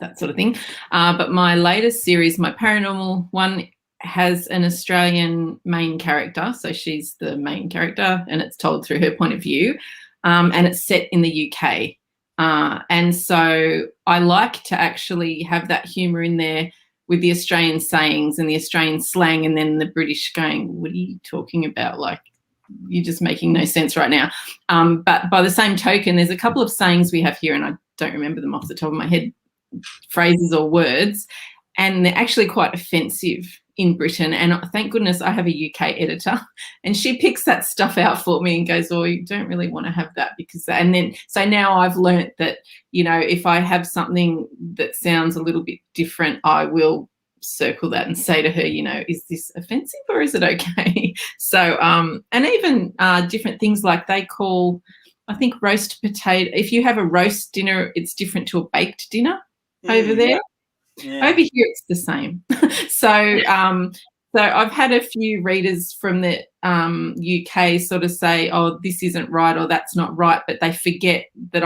that sort of thing. But my latest series, my paranormal one, has an Australian main character, so she's the main character, and it's told through her point of view, and it's set in the UK. And so I like to actually have that humour in there with the Australian sayings and the Australian slang, and then the British going, what are you talking about? Like, you're just making no sense right now. But by the same token, there's a couple of sayings we have here, and I don't remember them off the top of my head, phrases or words, and they're actually quite offensive in Britain. And thank goodness I have a UK editor, and she picks that stuff out for me and goes, oh, you don't really want to have that because that. And then, so now I've learnt that, if I have something that sounds a little bit different, I will circle that and say to her, is this offensive or is it okay? So, and even different things like they call, I think, roast potato. If you have a roast dinner, it's different to a baked dinner over there. Yeah. Over here, it's the same. So I've had a few readers from the UK sort of say, oh, this isn't right or that's not right, but they forget that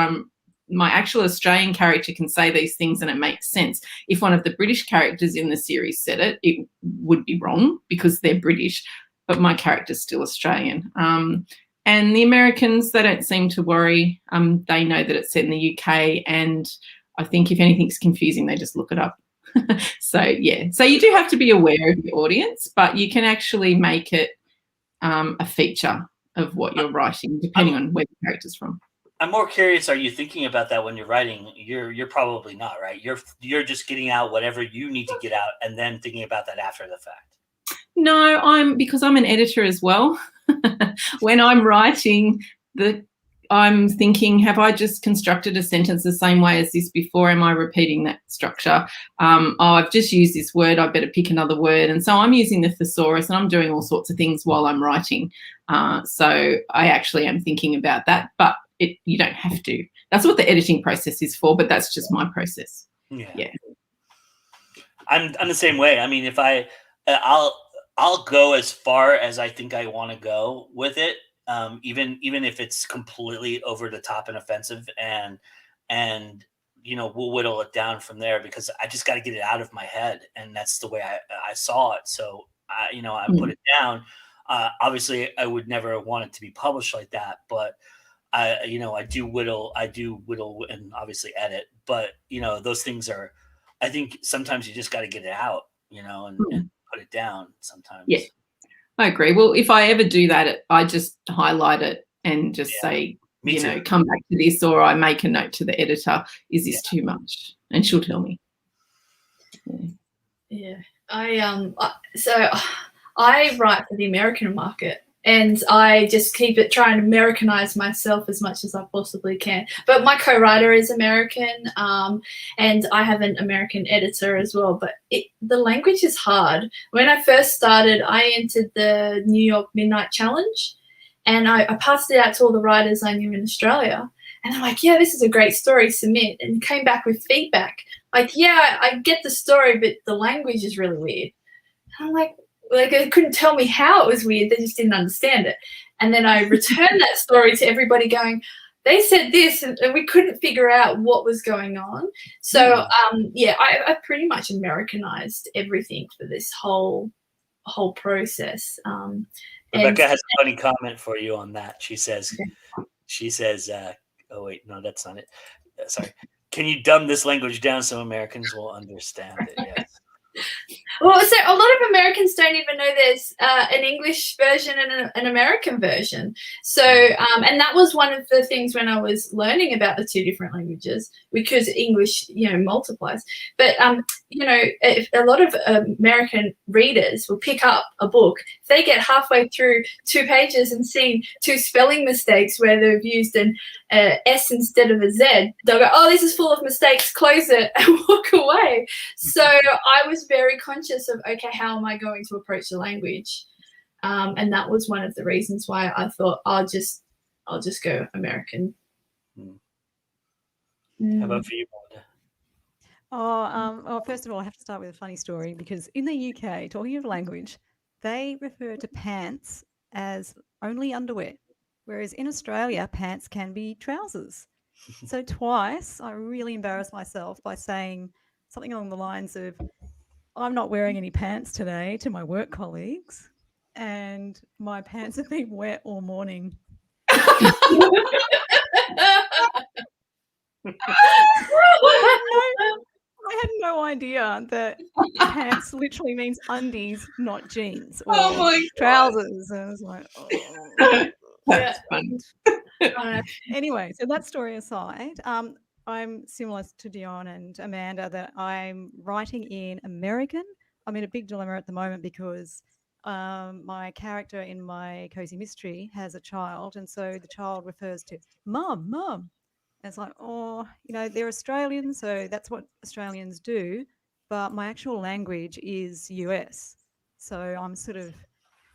my actual Australian character can say these things and it makes sense. If one of the British characters in the series said it, it would be wrong because they're British, but my character's still Australian. And the Americans, they don't seem to worry. They know that it's set in the UK, and I think if anything's confusing, they just look it up. So, yeah. So you do have to be aware of your audience, but you can actually make it a feature of what you're writing, depending on where the character's from. I'm more curious, are you thinking about that when you're writing? You're probably not, right? You're just getting out whatever you need to get out and then thinking about that after the fact. No, because I'm an editor as well. When I'm writing, I'm thinking, have I just constructed a sentence the same way as this before? Am I repeating that structure? I've just used this word, I better pick another word. And so I'm using the thesaurus and I'm doing all sorts of things while I'm writing. So I actually am thinking about that, but you don't have to. That's what the editing process is for, but that's just my process. Yeah. I'm the same way. I mean, if I'll go as far as I think I want to go with it. Even if it's completely over the top and offensive, and we'll whittle it down from there because I just got to get it out of my head, and that's the way I saw it. So I put it down. Obviously, I would never want it to be published like that, but I do whittle and obviously edit. But those things are, I think sometimes you just got to get it out, and put it down sometimes. Yeah. I agree. Well, if I ever do that, I just highlight it and just say, come back to this, or I make a note to the editor, is this too much? And she'll tell me. Yeah. So I write for the American market, and I just keep it trying to Americanize myself as much as I possibly can. But my co-writer is American, and I have an American editor as well. But the language is hard. When I first started, I entered the New York Midnight Challenge, and I passed it out to all the writers I knew in Australia. And they're like, yeah, this is a great story, submit. And came back with feedback. Like, yeah, I get the story, but the language is really weird. And I'm like, like they couldn't tell me how it was weird. They just didn't understand it. And then I returned that story to everybody going, they said this, and we couldn't figure out what was going on. So yeah, I pretty much Americanized everything for this whole process. Rebecca has a funny comment for you on that. She says, oh wait, no, that's not it. Sorry. Can you dumb this language down so Americans will understand it? Yes. Well, so a lot of Americans don't even know there's an English version and an American version. So, and that was one of the things when I was learning about the two different languages, because English, multiplies. But, a lot of American readers will pick up a book. If they get halfway through 2 pages and seen 2 spelling mistakes where they've used an S instead of a Z, they'll go, oh, this is full of mistakes, close it, and walk away. So I was very conscious of, okay, how am I going to approach the language? And that was one of the reasons why I thought I'll just go American. How about for you, Melinda? Well, first of all, I have to start with a funny story, because in the UK, talking of language, they refer to pants as only underwear, whereas in Australia, pants can be trousers. So twice, I really embarrassed myself by saying something along the lines of, I'm not wearing any pants today, to my work colleagues, and my pants have been wet all morning. I had no idea that pants literally means undies, not jeans or trousers. And I was like, oh. That's fun. Anyway, so that story aside, I'm similar to Dionne and Amanda that I'm writing in American. I'm in a big dilemma at the moment because my character in my cozy mystery has a child, and so the child refers to mum. And it's like, oh, they're Australian, so that's what Australians do. But my actual language is US. So I'm sort of,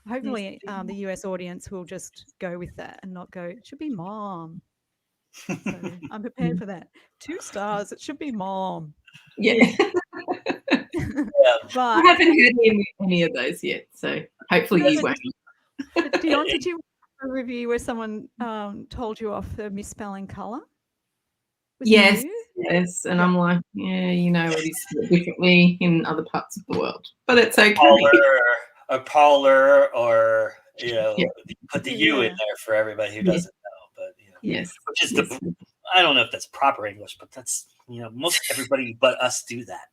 hopefully the US audience will just go with that and not go, it should be mom. So I'm prepared for that. 2 stars, it should be mom. Yeah. But I haven't had any of those yet, so hopefully you won't. But Dionne, did you have a review where someone told you off for misspelling colour? Yes, and I'm like, yeah, it is differently in other parts of the world, but it's okay. Parlor, or put the U in there for everybody who doesn't know. But which is I don't know if that's proper English, but that's most everybody but us do that.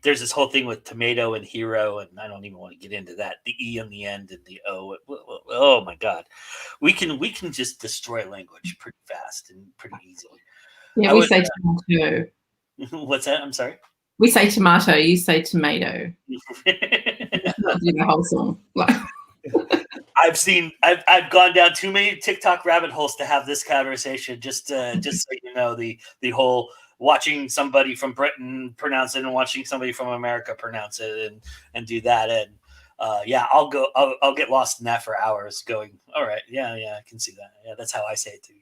There's this whole thing with tomato and hero, and I don't even want to get into that. The E on the end and the O. Oh my God, we can just destroy language pretty fast and pretty easily. Yeah, we say tomato. What's that? I'm sorry. We say tomato. You say tomato. Not do the whole song. I've gone down too many TikTok rabbit holes to have this conversation. Just so you know, the whole watching somebody from Britain pronounce it and watching somebody from America pronounce it and do that. And I'll get lost in that for hours going, all right, yeah, I can see that. Yeah, that's how I say it too.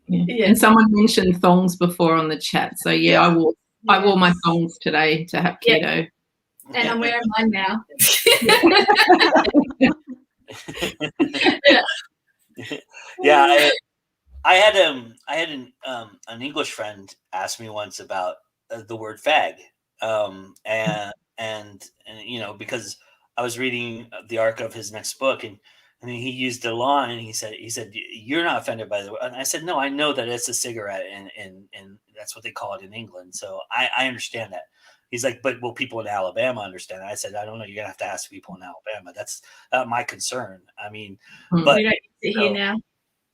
Yeah. And someone mentioned thongs before on the chat. So I wore my thongs today to have keto. And I'm wearing mine now. I had an English friend ask me once about the word fag, and because I was reading the arc of his next book, and he used a line, and he said you're not offended by the word, and I said no, I know that it's a cigarette, and that's what they call it in England, so I understand that. He's like, but will people in Alabama understand? I said, I don't know. You're gonna have to ask people in Alabama. That's my concern. I mean, but we don't need to hear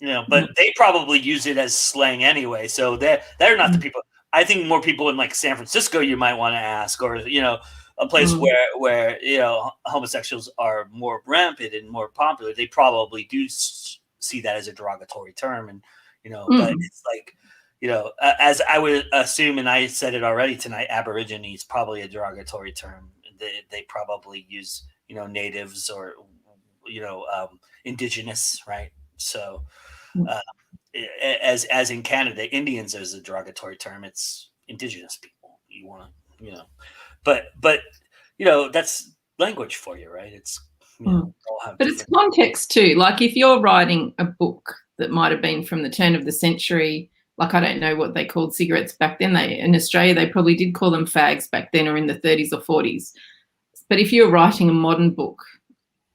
now. But they probably use it as slang anyway. So they're not the people. I think more people in like San Francisco you might want to ask, or a place where homosexuals are more rampant and more popular. They probably do see that as a derogatory term, and but it's like. As I would assume, and I said it already tonight, Aborigine is probably a derogatory term. They probably use, natives or, indigenous, right? So, as in Canada, Indians is a derogatory term. It's indigenous people. You want to, but that's language for you, right? It's all have but different... it's context too. Like if you're writing a book that might have been from the turn of the century, like I don't know what they called cigarettes back then. In Australia, they probably did call them fags back then, or in the 30s or 40s. But if you're writing a modern book,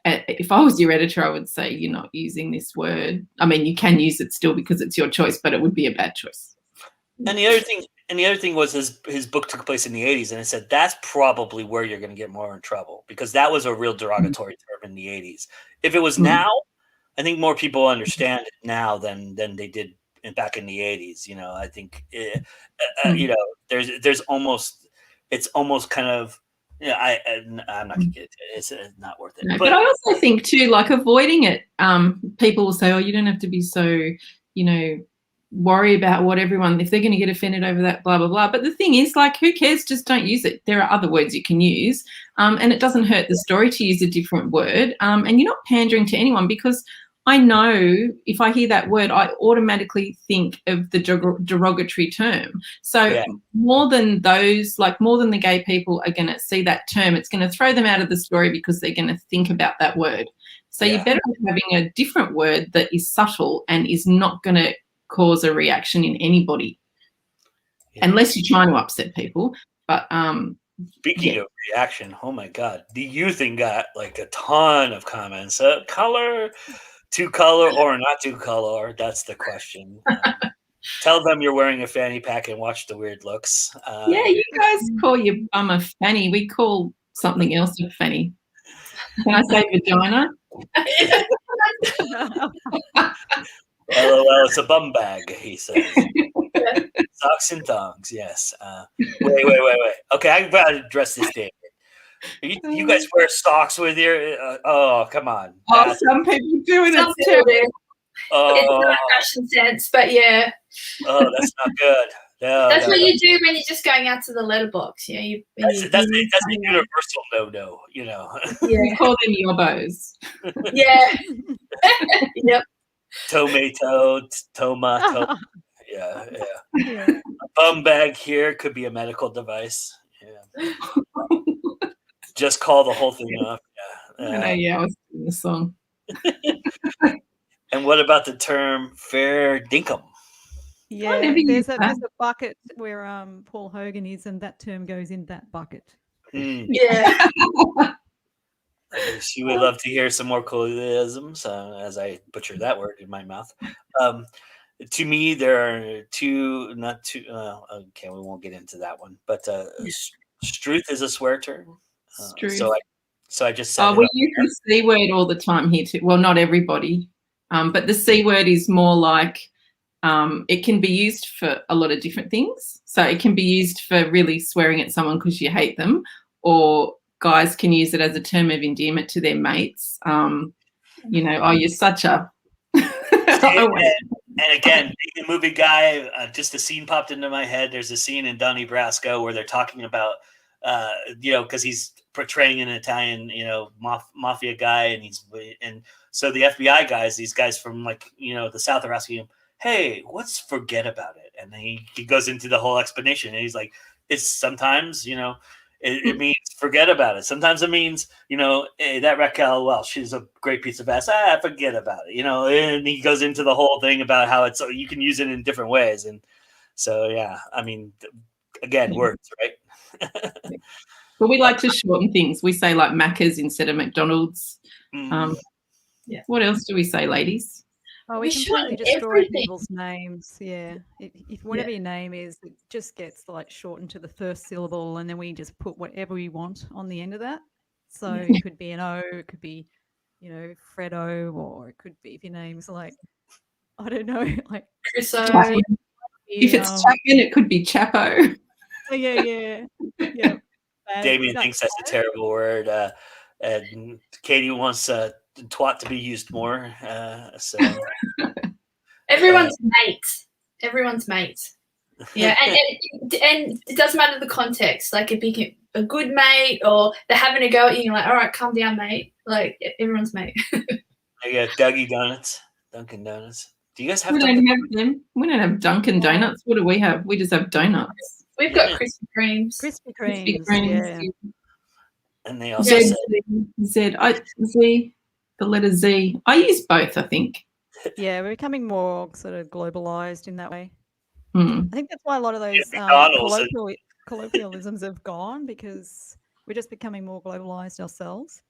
if I was your editor, I would say you're not using this word. I mean, you can use it still because it's your choice, but it would be a bad choice. And the other thing was his book took place in the 80s, and it said that's probably where you're going to get more in trouble, because that was a real derogatory term in the 80s. If it was now, I think more people understand it now than they did back in the 80s. You know, I think you know, there's almost, it's almost kind of, yeah, I'm not gonna get it. It's not worth it. No, but I also think too, like avoiding it. People will say, "Oh, you don't have to be so, you know, worry about what everyone, if they're going to get offended over that, blah blah blah." But the thing is, like, who cares? Just don't use it. There are other words you can use, and it doesn't hurt the story to use a different word. And you're not pandering to anyone, because I know if I hear that word, I automatically think of the derogatory term. So more than those, like more than the gay people are going to see that term, it's going to throw them out of the story because they're going to think about that word. So you're better off having a different word that is subtle and is not going to cause a reaction in anybody, unless you're trying to upset people. But speaking of reaction, oh my God, the you thing got like a ton of comments. Color. Two color or not two color? That's the question. Tell them you're wearing a fanny pack and watch the weird looks. Yeah, you guys call your bum a fanny. We call something else a fanny. Can I say vagina? LOL, it's a bum bag, he says. Socks and thongs, yes. Wait. Okay, I've got to address this, David. You guys wear socks with your... oh, come on. Oh, some people do, and it's terrible. It's not fashion sense, but yeah. Oh, that's not good. No, that's what you do when you're just going out to the letterbox. You know, that's a universal no, you know. Yeah. We call them yobbos. Yeah. Yep. Tomato. Yeah. A bum bag here could be a medical device. Yeah. Just call the whole thing off. I know, I was singing the song. And what about the term fair dinkum? Yeah, there's a bucket where Paul Hogan is, and that term goes in that bucket. Yeah. She would love to hear some more colloquialisms, as I butcher that word in my mouth. To me, there are okay, we won't get into that one, but struth is a swear term. So I just said we use the C word all the time here too. Well, not everybody, but the C word is more like it can be used for a lot of different things. So it can be used for really swearing at someone because you hate them, or guys can use it as a term of endearment to their mates. You know, oh, you're such a... And again, being a movie guy, just a scene popped into my head. There's a scene in Donnie Brasco where they're talking about, you know, because he's portraying an Italian, you know, mafia guy, and so the FBI guys, these guys from, like, you know, the South, are asking him, "Hey, what's forget about it?" And then he goes into the whole explanation, and he's like, "It's sometimes, you know, it means forget about it. Sometimes it means, you know, hey, that Raquel, well, she's a great piece of ass. Forget about it, you know." And he goes into the whole thing about how it's, you can use it in different ways, and so yeah, I mean, again, words, right? But we like to shorten things. We say like Macca's instead of McDonald's. What else do we say, ladies? Oh, we completely destroy people's names. Yeah. If whatever your name is, it just gets like shortened to the first syllable, and then we just put whatever we want on the end of that. So it could be an O, it could be, you know, Fredo, or it could be, if your name's like, I don't know, like Chriso. If it's Chapman, it could be Chapo. Yeah. Damien thinks that's a terrible word. And Katie wants twat to be used more. So everyone's mate. Yeah, and it doesn't matter the context. Like, it be a good mate, or they're having a go at you, and you're like, all right, calm down, mate. Like, everyone's mate. I got Dougie Donuts, Dunkin' Donuts. Do you guys have? We don't have them. We don't have Dunkin' Donuts. What do we have? We just have donuts. We've got Krispy Kremes. Krispy Kremes. Yeah. And they also Z, said, Z, the letter Z. I use both, I think. Yeah, we're becoming more sort of globalized in that way. Hmm. I think that's why a lot of those McDonald's and- colloquialisms have gone, because we're just becoming more globalized ourselves.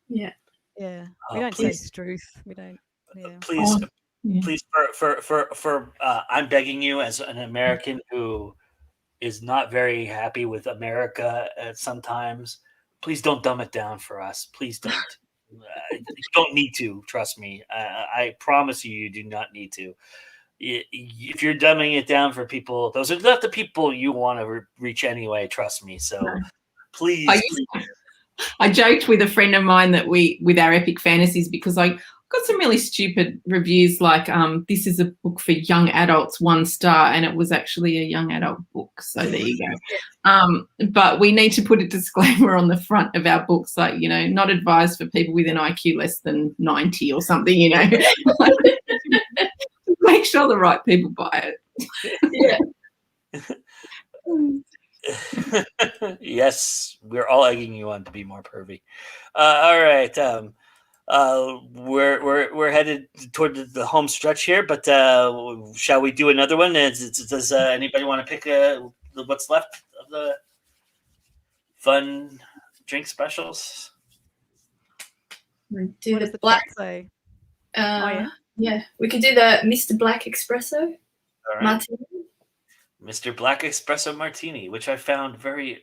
Yeah. Yeah. Oh, We don't please. say struth. We don't. Yeah. Please, Yeah. please, for I'm begging you as an American who is not very happy with America at sometimes, please don't dumb it down for us. Please don't. You don't need to. Trust me. I promise you, you do not need to. If you're dumbing it down for people, those are not the people you want to reach anyway. Trust me. So No. please. I joked with a friend of mine that with our epic fantasies, because I got some really stupid reviews like, this is a book for young adults, 1 star, and it was actually a young adult book. So there you go. But we need to put a disclaimer on the front of our books, like, not advised for people with an IQ less than 90 or something, Make sure the right people buy it. Yeah. Yes, we're all egging you on to be more pervy. All right. We're headed toward the home stretch here, but shall we do another one? Does anybody want to pick what's left of the fun drink specials? Do What does the the black. chat say? Yeah, we could do the Mr. Black Espresso All right. martini. Mr. Black Espresso Martini, which I found very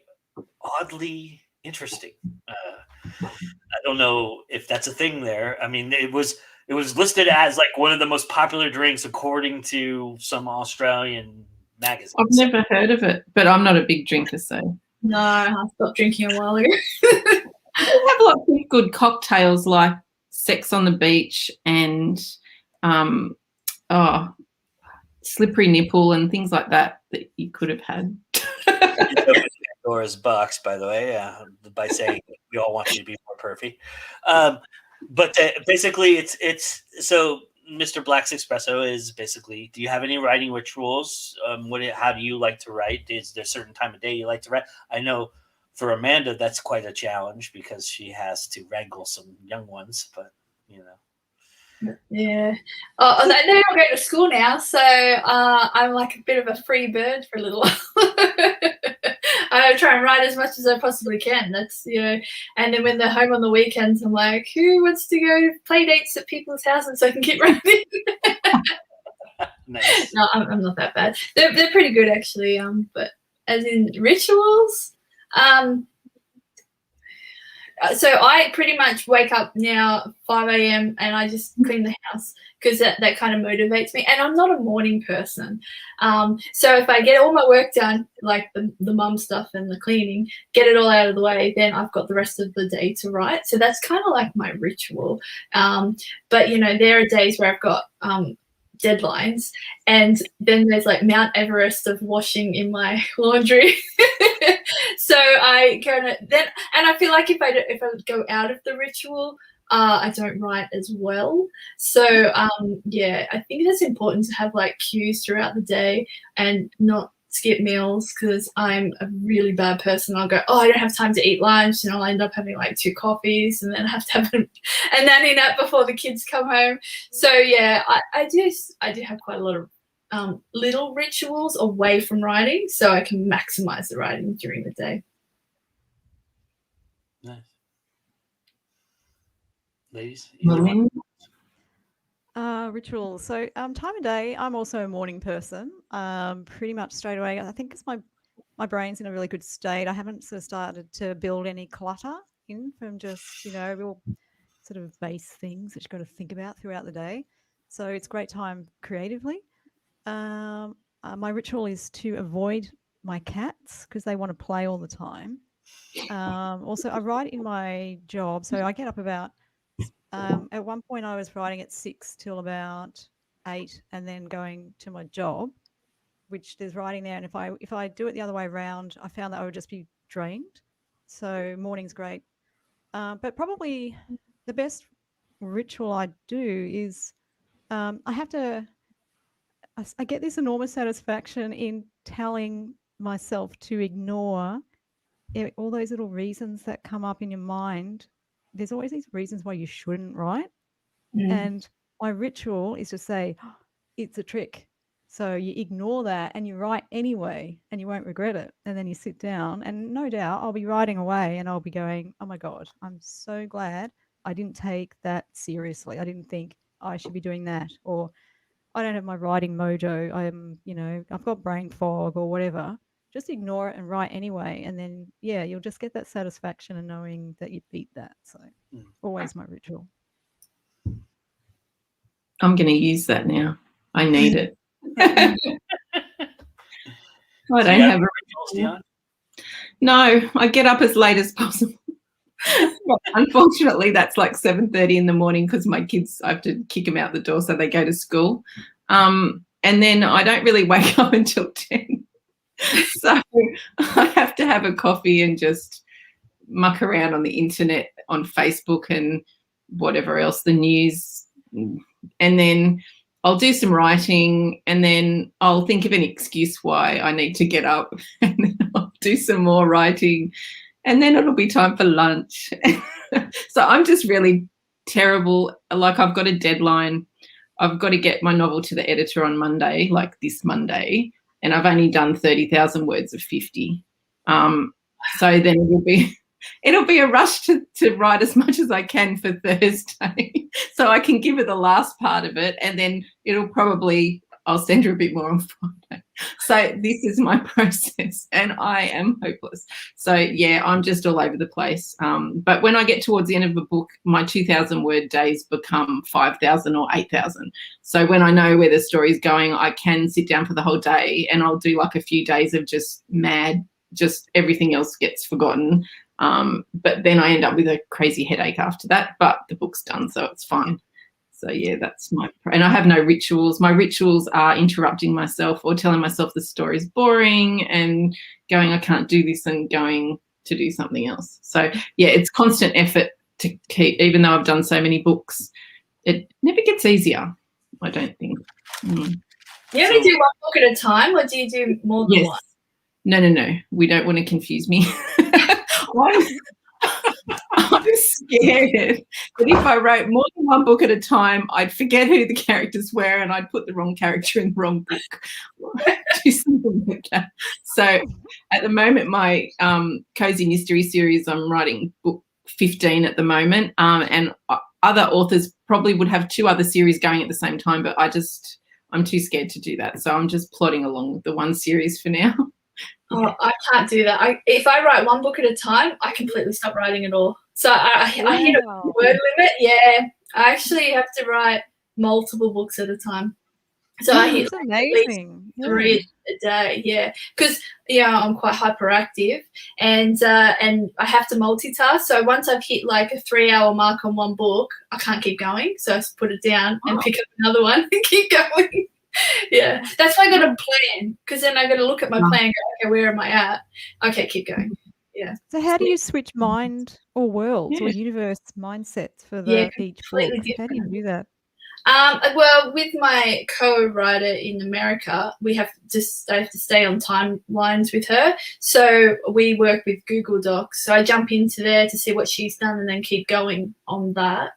oddly interesting. I don't know if that's a thing there. I mean, it was listed as like one of the most popular drinks according to some Australian magazines. I've never heard of it, but I'm not a big drinker, so. No, I stopped drinking a while ago. We have lots of good cocktails like Sex on the Beach and Slippery Nipple and things like that you could have had. Pandora's box, by the way, by saying we all want you to be more perfect. But basically, it's so Mr. Black's Espresso is basically. Do you have any writing rituals? How do you like to write? Is there a certain time of day you like to write? I know for Amanda that's quite a challenge because she has to wrangle some young ones, but Yeah. Oh, they're all going to school now, so I'm like a bit of a free bird for a little while. I try and write as much as I possibly can. That's and then when they're home on the weekends, I'm like, who wants to go play dates at people's houses so I can keep writing? Nice. No, I'm not that bad. They're pretty good actually. But as in rituals, so I pretty much wake up now 5 a.m. and I just clean the house because that kind of motivates me. And I'm not a morning person. So if I get all my work done, like the mum stuff and the cleaning, get it all out of the way, then I've got the rest of the day to write. So that's kind of like my ritual. But, there are days where I've got deadlines, and then there's like Mount Everest of washing in my laundry. So I kind of then, and I feel like if I go out of the ritual, I don't write as well. So I think that's important to have like cues throughout the day and not skip meals, because I'm a really bad person. I'll go, I don't have time to eat lunch, and I'll end up having like 2 coffees, and then I have to have a nanny nap before the kids come home. So yeah, I do have quite a lot of little rituals away from writing, so I can maximize the writing during the day. Nice. Ladies, Rituals. So time of day, I'm also a morning person. Pretty much straight away. I think it's my brain's in a really good state. I haven't sort of started to build any clutter in from just real sort of base things that you've got to think about throughout the day. So it's a great time creatively. My ritual is to avoid my cats because they want to play all the time. Also, I write in my job, so I get up about. At one point, I was writing at 6 till about 8, and then going to my job, which there's writing there. And if I do it the other way around, I found that I would just be drained. So morning's great, but probably the best ritual I do is I get this enormous satisfaction in telling myself to ignore all those little reasons that come up in your mind, there's always these reasons why you shouldn't write. And my ritual is to say, oh, it's a trick. So you ignore that and you write anyway, and you won't regret it. And then you sit down, and no doubt I'll be writing away and I'll be going, oh my God, I'm so glad I didn't take that seriously. I didn't think I should be doing that, or I don't have my writing mojo. I've got brain fog or whatever. Just ignore it and write anyway. And then, yeah, you'll just get that satisfaction in knowing that you beat that. So always my ritual. I'm going to use that now. I need it. I don't have a ritual. No, I get up as late as possible. Unfortunately, that's like 7:30 in the morning because my kids, I have to kick them out the door so they go to school. And then I don't really wake up until 10. So I have to have a coffee and just muck around on the internet, on Facebook and whatever else, the news. And then I'll do some writing, and then I'll think of an excuse why I need to get up, and then I'll do some more writing, and then it'll be time for lunch. So I'm just really terrible. Like, I've got a deadline. I've got to get my novel to the editor on Monday, like this Monday, and I've only done 30,000 words of 50. So then it'll be a rush to write as much as I can for Thursday so I can give her the last part of it, and then I'll send her a bit more on Friday. So this is my process, and I am hopeless. So, yeah, I'm just all over the place. But when I get towards the end of a book, my 2,000 word days become 5,000 or 8,000. So when I know where the story's going, I can sit down for the whole day, and I'll do like a few days of just everything else gets forgotten. But then I end up with a crazy headache after that, but the book's done, so it's fine. So yeah, that's and I have no rituals. My rituals are interrupting myself or telling myself the story's boring and going, I can't do this, and going to do something else. So yeah, it's constant effort to keep, even though I've done so many books, it never gets easier, I don't think. Do you only do one book at a time, or do you do more than one? No. We don't want to confuse me. I'm scared that if I wrote more than one book at a time, I'd forget who the characters were and I'd put the wrong character in the wrong book. Do something like that. So at the moment, my Cozy Mystery series, I'm writing book 15 at the moment, and other authors probably would have 2 other series going at the same time, but I'm too scared to do that. So I'm just plodding along with the one series for now. Oh, I can't do that. If I write one book at a time, I completely stop writing at all. So I hit a word limit. Yeah, I actually have to write multiple books at a time. So I hit at least 3 a day. Yeah, because I'm quite hyperactive, and I have to multitask. So once I've hit like a 3-hour mark on one book, I can't keep going. So I just put it down and pick up another one and keep going. Yeah, that's why I got to plan, because then I got to look at my plan and go, okay, where am I at? Okay, keep going. Yeah. So how do you switch mind or worlds or universe mindsets for each book? How do you do that? Well, with my co-writer in America, I have to stay on timelines with her. So we work with Google Docs. So I jump into there to see what she's done and then keep going on that.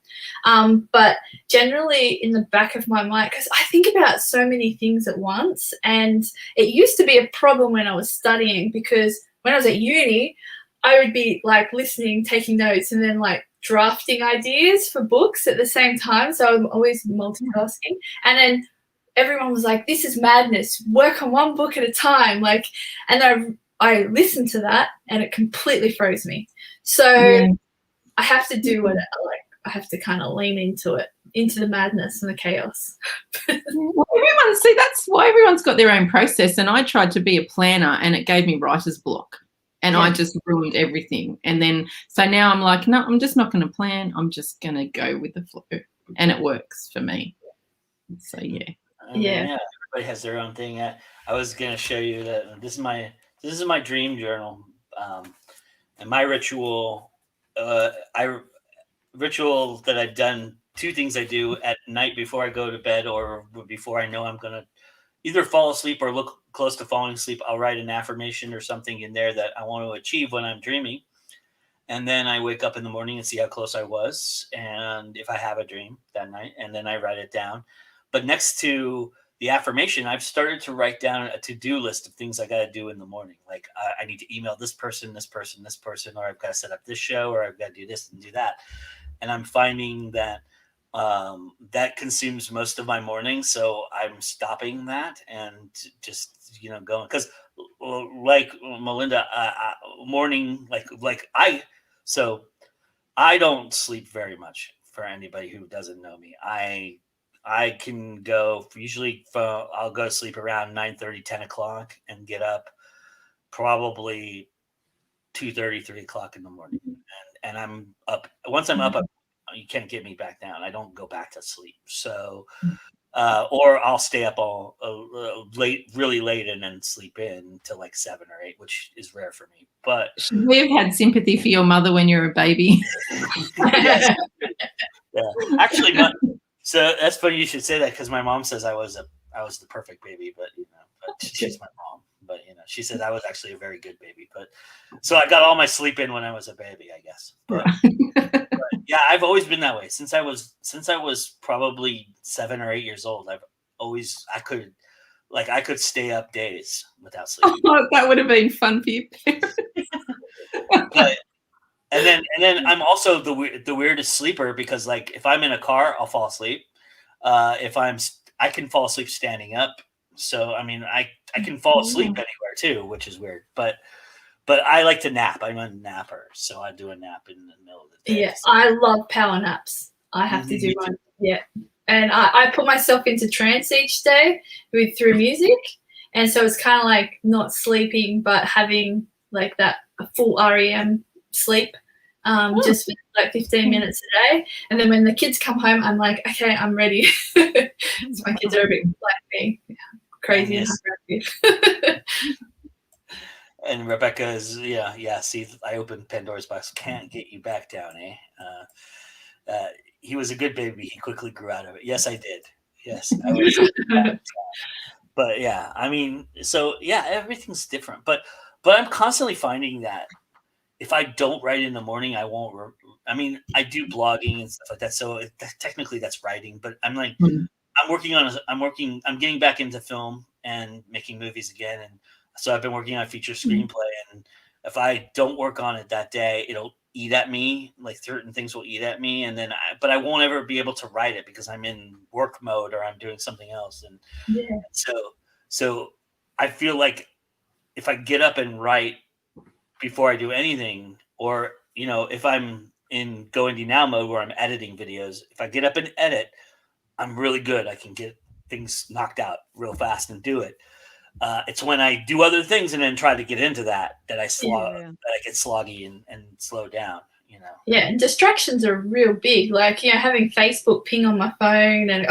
But generally in the back of my mind, because I think about so many things at once, and it used to be a problem when I was studying, because when I was at uni, I would be like listening, taking notes, and then like drafting ideas for books at the same time. So I'm always multitasking. And then everyone was like, this is madness. Work on one book at a time. Like, and I listened to that and it completely froze me. So I have to do what I have to kind of lean into it, into the madness and the chaos. Well, that's why everyone's got their own process. And I tried to be a planner and it gave me writer's block. And I just ruined everything. And then, so now I'm like, no, I'm just not going to plan. I'm just going to go with the flow. And it works for me. So, yeah. Everybody has their own thing. I was going to show you that this is my dream journal. And my ritual, ritual that I've done, 2 things I do at night before I go to bed or before I know I'm going to either fall asleep or look close to falling asleep, I'll write an affirmation or something in there that I want to achieve when I'm dreaming. And then I wake up in the morning and see how close I was, and if I have a dream that night, and then I write it down. But next to the affirmation, I've started to write down a to-do list of things I got to do in the morning. Like I need to email this person, this person, this person, or I've got to set up this show, or I've got to do this and do that. And I'm finding that that consumes most of my morning. So I'm stopping that and just, going, because like Melinda, morning, so I don't sleep very much. For anybody who doesn't know me, I can go usually I'll go to sleep around 9:30, 10 o'clock and get up probably 2:30, 3 o'clock in the morning. And I'm up. Once I'm up, you can't get me back down. I don't go back to sleep. So, or I'll stay up all really late and then sleep in till like 7 or 8, which is rare for me. But we've had sympathy for your mother when you're a baby. Yes. Yeah, actually, so that's funny you should say that, because my mom says I was the perfect baby, but she's my mom. But she said I was actually a very good baby. But so I got all my sleep in when I was a baby, I guess. But yeah, I've always been that way since I was probably 7 or 8 years old. I could stay up days without sleeping. Oh, that would have been fun for you. But and then I'm also the weirdest sleeper, because like if I'm in a car, I'll fall asleep. I can fall asleep standing up. So I mean, I can fall asleep anywhere too, which is weird. But I like to nap. I'm a napper, so I do a nap in the middle of the day. Yeah, I love power naps. I have to do one. Yeah, and I put myself into trance each day through music, and so it's kind of like not sleeping, but having like that full REM sleep, just for like 15 minutes a day. And then when the kids come home, I'm like, okay, I'm ready. So my kids are a bit like me, crazy and hyperactive. And Rebecca is, yeah. See, I opened Pandora's box. Can't get you back down, eh? He was a good baby. He quickly grew out of it. Yes, I did. Yes, I was. But yeah, I mean, so yeah, everything's different. But I'm constantly finding that if I don't write in the morning, I won't. I mean, I do blogging and stuff like that. So technically, that's writing. But I'm like, I'm getting back into film and making movies again, and so I've been working on a feature screenplay. And if I don't work on it that day, it'll eat at me. Like certain things will eat at me, and then but I won't ever be able to write it because I'm in work mode or I'm doing something else. And so I feel like if I get up and write before I do anything, or if I'm in go indie now mode where I'm editing videos, if I get up and edit, I'm really good. I can get things knocked out real fast and do it. It's when I do other things and then try to get into that I that I get sloggy and slow down. Yeah, and distractions are real big. Like having Facebook ping on my phone, and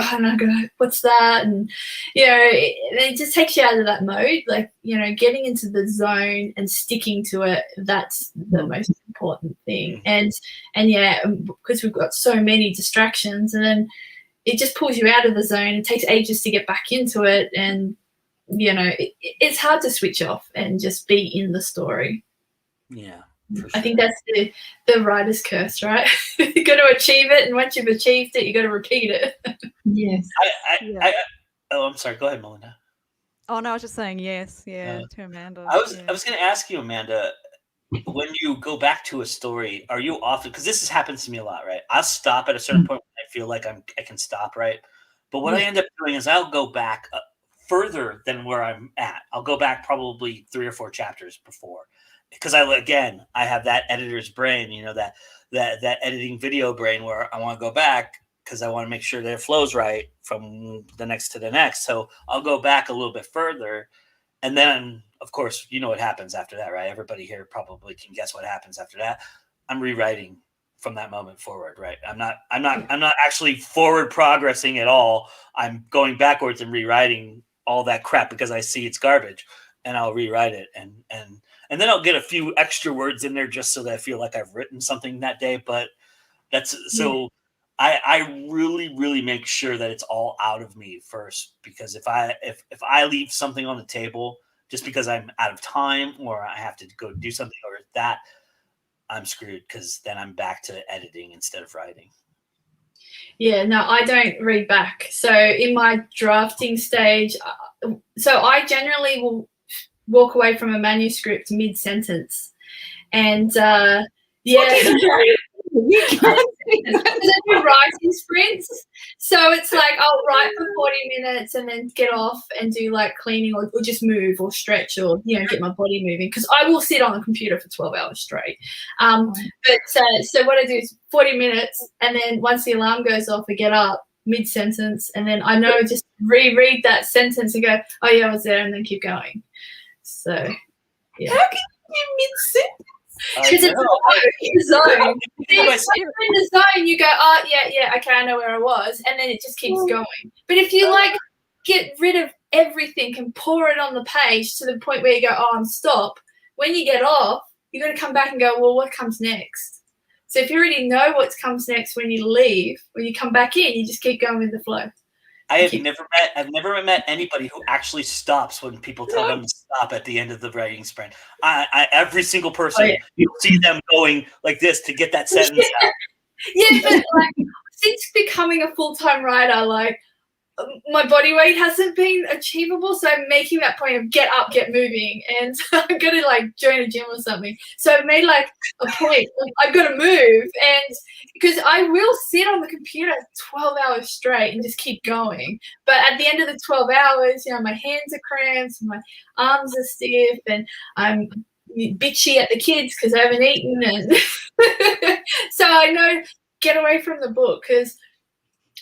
what's that? And it just takes you out of that mode. Like getting into the zone and sticking to it. That's the most important thing. And yeah, because we've got so many distractions, and then it just pulls you out of the zone. It takes ages to get back into it, and it's hard to switch off and just be in the story. Yeah. Sure. I think that's the writer's curse, right? You got to achieve it, and once you've achieved it, you got to repeat it. Yes. I'm sorry. Go ahead, Melinda. Oh no, I was just saying yes. Yeah, to Amanda. I was going to ask you, Amanda, when you go back to a story, are you often, because this happens to me a lot, right? I'll stop at a certain point when I feel like I can stop, right? But what I end up doing is I'll go back further than where I'm at. I'll go back probably 3 or 4 chapters before. Because I have that editor's brain, that editing video brain where I want to go back because I want to make sure that it flows right from the next to the next. So I'll go back a little bit further, and then of course what happens after that, right? Everybody here probably can guess what happens after that. I'm rewriting from that moment forward, right? I'm not actually forward progressing at all. I'm going backwards and rewriting all that crap because I see it's garbage, and I'll rewrite it and then I'll get a few extra words in there just so that I feel like I've written something that day. But that's so I really, really make sure that it's all out of me first, because if I leave something on the table just because I'm out of time or I have to go do something or that, I'm screwed, because then I'm back to editing instead of writing. Yeah, no, I don't read back. So in my drafting stage, so I generally will walk away from a manuscript mid-sentence. And yeah. You can't Because I do writing sprints, so it's like I'll write for 40 minutes and then get off and do like cleaning or just move or stretch or get my body moving, because I will sit on the computer for 12 hours straight. But so what I do is 40 minutes, and then once the alarm goes off, I get up mid-sentence, and then I know just reread that sentence and go, oh yeah, I was there, and then keep going. So yeah. How can you do mid-sentence? Because it's the zone. See, when you're in the zone, you go, oh, yeah, okay, I know where I was, and then it just keeps going. But if you, like, get rid of everything and pour it on the page to the point where you go, oh, I'm stop, when you get off, you're going to come back and go, well, what comes next? So if you already know what comes next when you leave, when you come back in, you just keep going with the flow. I've never met anybody who actually stops when people tell them to stop at the end of the writing sprint. Every single person, you'll see them going like this to get that sentence out. Yeah, but like, since becoming a full-time writer, like, my body weight hasn't been achievable, so I'm making that point of get up, get moving, and I'm gonna like join a gym or something. So I've made like a point, like, I've got to move, and because I will sit on the computer 12 hours straight and just keep going. But at the end of the 12 hours, my hands are cramped, my arms are stiff, and I'm bitchy at the kids because I haven't eaten, and so I know get away from the book because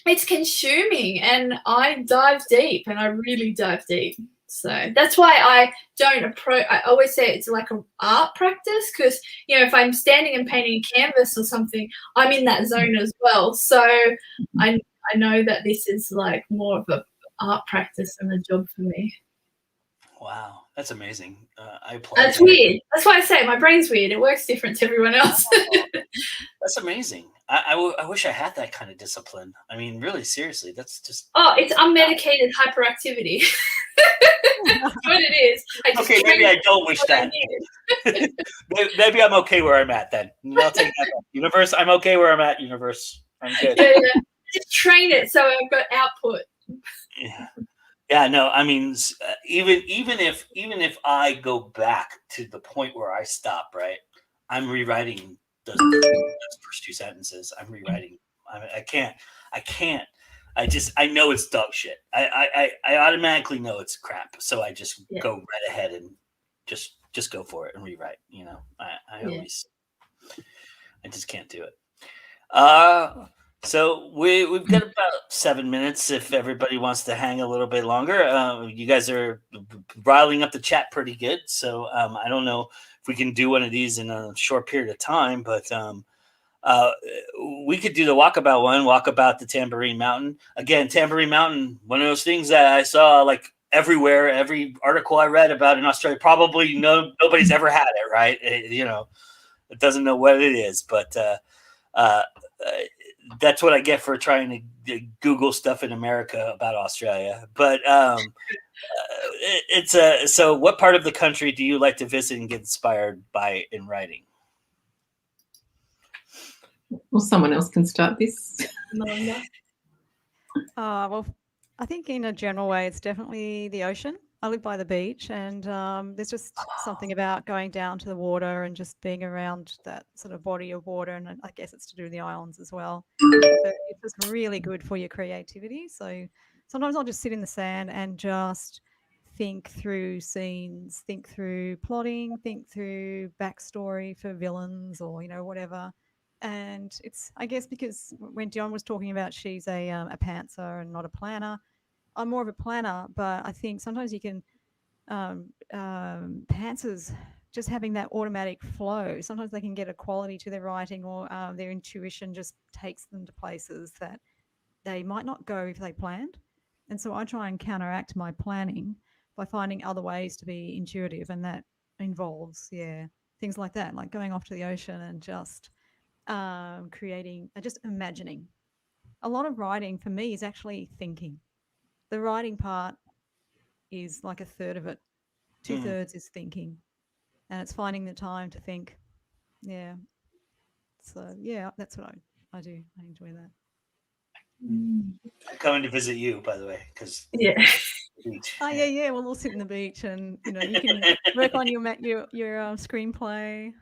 it's consuming, and I dive deep, and I really dive deep. So that's why I don't approach. I always say it's like an art practice, because if I'm standing and painting a canvas or something, I'm in that zone as well. So I know that this is like more of a art practice than a job for me. Wow, that's amazing. I applaud. That's weird. That's why I say my brain's weird. It works different to everyone else. That's amazing. I wish I had that kind of discipline. I mean, really, seriously, that's just. Oh, it's unmedicated hyperactivity. That's what it is. Okay, maybe I don't wish that. Maybe I'm okay where I'm at then. I'll take that back. Universe, I'm okay where I'm at. Universe, I'm good. Yeah. Just train it so I've got output. Yeah, no, I mean, even if I go back to the point where I stop, right? I'm rewriting those first two sentences. I'm rewriting. I can't. I know it's dog shit. I automatically know it's crap. So I just go right ahead and just go for it and rewrite. I just can't do it. So we've got about 7 minutes if everybody wants to hang a little bit longer. You guys are riling up the chat pretty good. So I don't know if we can do one of these in a short period of time, but we could do the walkabout the Tambourine Mountain. Again, Tambourine Mountain, one of those things that I saw like everywhere, every article I read about in Australia, probably nobody's ever had it, right? It doesn't know what it is, but that's what I get for trying to Google stuff in America about Australia. But so what part of the country do you like to visit and get inspired by in writing? Well, someone else can start this. Melinda? Well, I think in a general way, it's definitely the ocean. I live by the beach, and there's just something about going down to the water and just being around that sort of body of water. And I guess it's to do with the islands as well. But it's just really good for your creativity. So sometimes I'll just sit in the sand and just think through scenes, think through plotting, think through backstory for villains or, whatever. And it's, I guess, because when Dionne was talking about she's a pantser and not a planner, I'm more of a planner, but I think sometimes you can, pantsers just having that automatic flow, sometimes they can get a quality to their writing, or their intuition just takes them to places that they might not go if they planned. And so I try and counteract my planning by finding other ways to be intuitive, and that involves, things like that, like going off to the ocean and just creating, just imagining. a lot of writing for me is actually thinking. The writing part is like a third of it. 2/3 is thinking, and it's finding the time to think. Yeah. So yeah, that's what I do. I enjoy that. I'm coming to visit you, by the way, because Yeah. Oh yeah. Well, we'll sit in the beach, and you can work on your screenplay.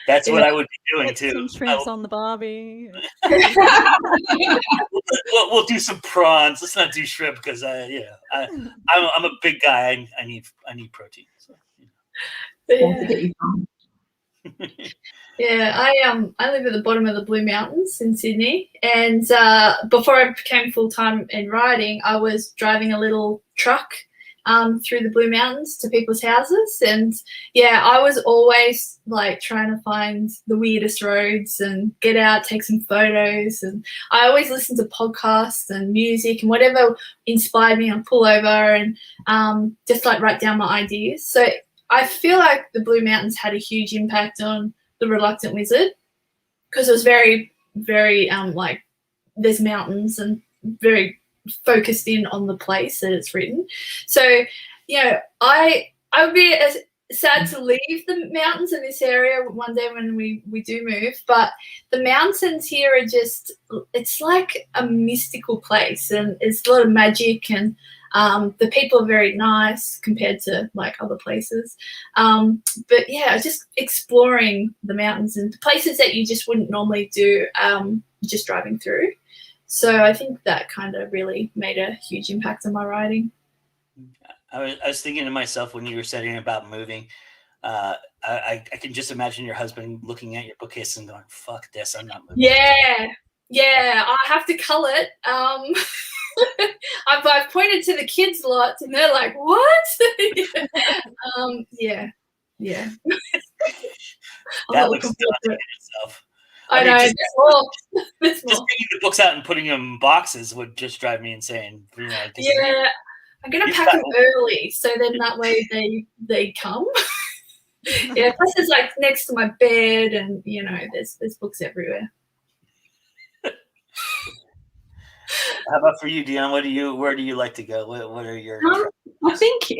That's what I would be doing Get too. some shrimps on the barbie. We'll do some prawns. Let's not do shrimp because I'm a big guy. I need protein. So, Yeah, I live at the bottom of the Blue Mountains in Sydney, and before I became full-time in writing, I was driving a little truck through the Blue Mountains to people's houses, and yeah, I was always like trying to find the weirdest roads and get out, take some photos, and I always listened to podcasts and music and whatever inspired me, I'd pull over and just like write down my ideas. So I feel like the Blue Mountains had a huge impact on The Reluctant Wizard because it was very, very like there's mountains and very focused in on the place that it's written. So, I would be sad to leave the mountains in this area one day when we do move, but the mountains here are just, it's like a mystical place, and it's a lot of magic, and the people are very nice compared to like other places. But yeah, just exploring the mountains and places that you just wouldn't normally do just driving through. So I think that kind of really made a huge impact on my writing. I was thinking to myself when you were saying about moving, I can just imagine your husband looking at your bookcase and going, "Fuck this, I'm not moving." Yeah, I have to cull it. I've pointed to the kids a lot, and they're like, "What?" Yeah. That looks daunting in itself. I know. Just taking the books out and putting them in boxes would just drive me insane. Yeah, I'm gonna pack them early, so then that way they come. Yeah, plus it's like next to my bed, and there's books everywhere. How about for you, Dionne? Where do you like to go? What are your? I think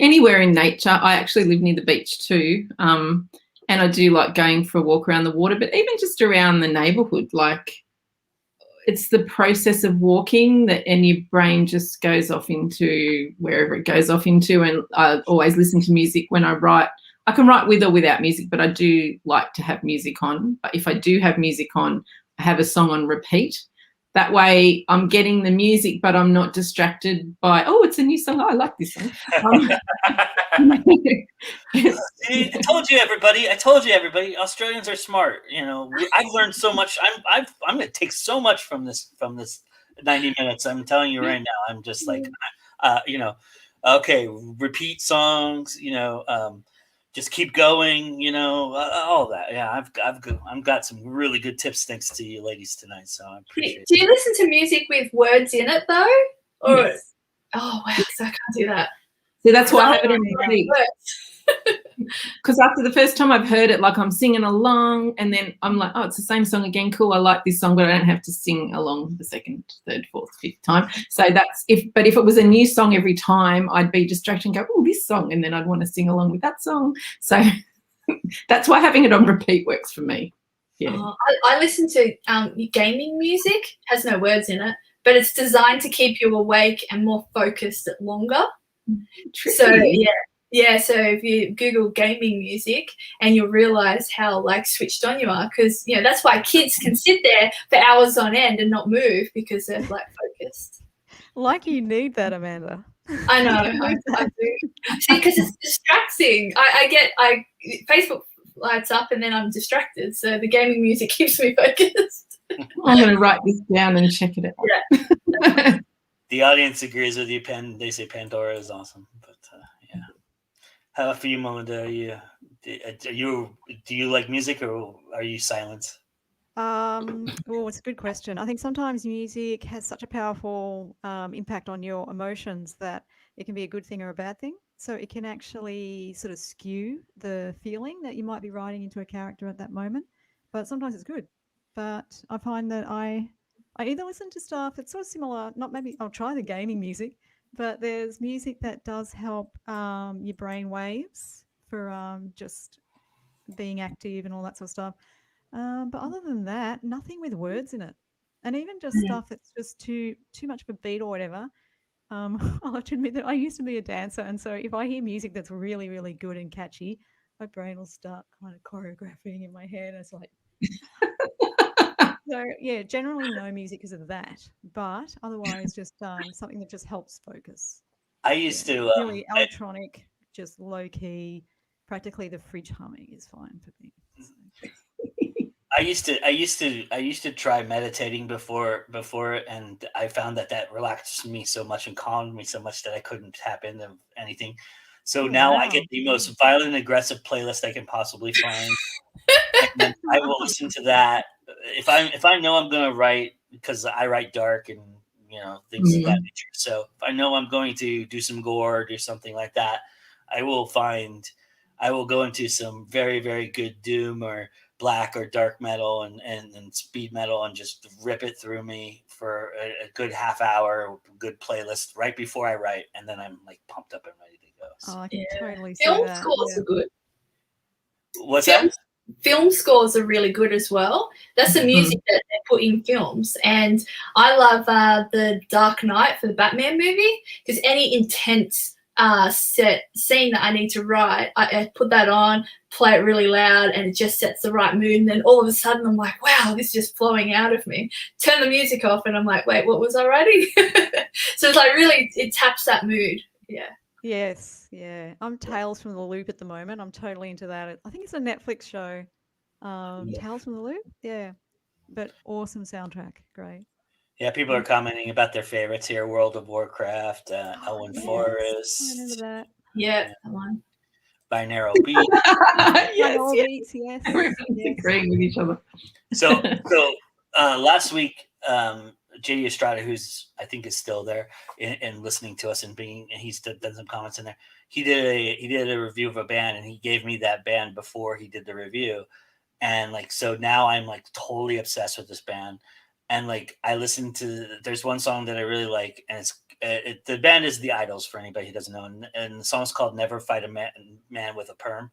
anywhere in nature. I actually live near the beach too, and I do like going for a walk around the water. But even just around the neighbourhood, like it's the process of walking and your brain just goes off into wherever it goes off into. And I always listen to music when I write. I can write with or without music, but I do like to have music on. But if I do have music on, I have a song on repeat. That way I'm getting the music, but I'm not distracted by, oh, it's a new song. Oh, I like this song. I told you, everybody. Australians are smart. I've learned so much. I'm going to take so much from this 90 minutes. I'm telling you right now. I'm just like, okay, repeat songs. Just keep going, all that. Yeah, I've got some really good tips thanks to you ladies tonight. So I appreciate it. Do you listen to music with words in it though? Or yes. Oh wow, so I can't do that. So that's why I have it on repeat. Because after the first time I've heard it, like I'm singing along, and then I'm like, oh, it's the same song again. Cool, I like this song, but I don't have to sing along the second, third, fourth, fifth time. So if it was a new song every time, I'd be distracted and go, oh, this song, and then I'd want to sing along with that song. So that's why having it on repeat works for me. Yeah. I listen to gaming music, has no words in it, but it's designed to keep you awake and more focused at longer. Tricky. So yeah, so if you Google gaming music, and you'll realize how like switched on you are, because that's why kids can sit there for hours on end and not move, because they're like focused. Like you need that, Amanda. I know, I do. See, because it's distracting. I Facebook lights up and then I'm distracted. So the gaming music keeps me focused. I'm going to write this down and check it out. Yeah. The audience agrees with you. They say Pandora is awesome, but yeah. How about for you, Melinda? Do you like music, or are you silent? Well, it's a good question. I think sometimes music has such a powerful impact on your emotions that it can be a good thing or a bad thing. So it can actually sort of skew the feeling that you might be writing into a character at that moment. But sometimes it's good. but I find that I either listen to stuff that's sort of similar, not maybe I'll try the gaming music, but there's music that does help your brain waves for just being active and all that sort of stuff. But other than that, nothing with words in it. And even just stuff that's just too much of a beat or whatever. I'll have to admit that I used to be a dancer, and so if I hear music that's really, really good and catchy, my brain will start kind of choreographing in my head. It's like, so yeah, generally no music because of that, but otherwise just something that just helps focus. I used to really electronic, just low key. Practically the fridge humming is fine for me. So. I used to try meditating before, and I found that relaxed me so much and calmed me so much that I couldn't tap into anything. So now I get the most violent, aggressive playlist I can possibly find, and I will listen to that. If I know I'm going to write, because I write dark and things of that nature. So if I know I'm going to do some gore or do something like that, I will go into some very, very good doom or black or dark metal and speed metal and just rip it through me for a good half hour, good playlist right before I write, and then I'm like pumped up and ready to go. So. Oh, I can totally see Film that. scores are good. What's that? Film scores are really good as well. That's the music that they put in films. And I love the Dark Knight for the Batman movie, because any intense set scene that I need to write, I put that on, play it really loud, and it just sets the right mood. And then all of a sudden I'm like, wow, this is just flowing out of me. Turn the music off and I'm like, wait, what was I writing? So it's like really, it taps that mood. Yeah. Yes, yeah. I'm Tales from the Loop at the moment. I'm totally into that. I think it's a Netflix show. Tales from the Loop? Yeah. But awesome soundtrack. Great. Yeah, people are commenting about their favorites here. World of Warcraft, Elwyn Forest. I remember that. Yeah, that one. Binaural Beats. Binaural Beats, yes. Everybody's agreeing with each other. So last week, JD Estrada, who's I think is still there and listening to us and he's done some comments in there. He did a review of a band, and he gave me that band before he did the review, and so now I'm totally obsessed with this band, and I listen to. There's one song that I really like, and the band is The Idols for anybody who doesn't know, and the song's called "Never Fight a Man with a Perm."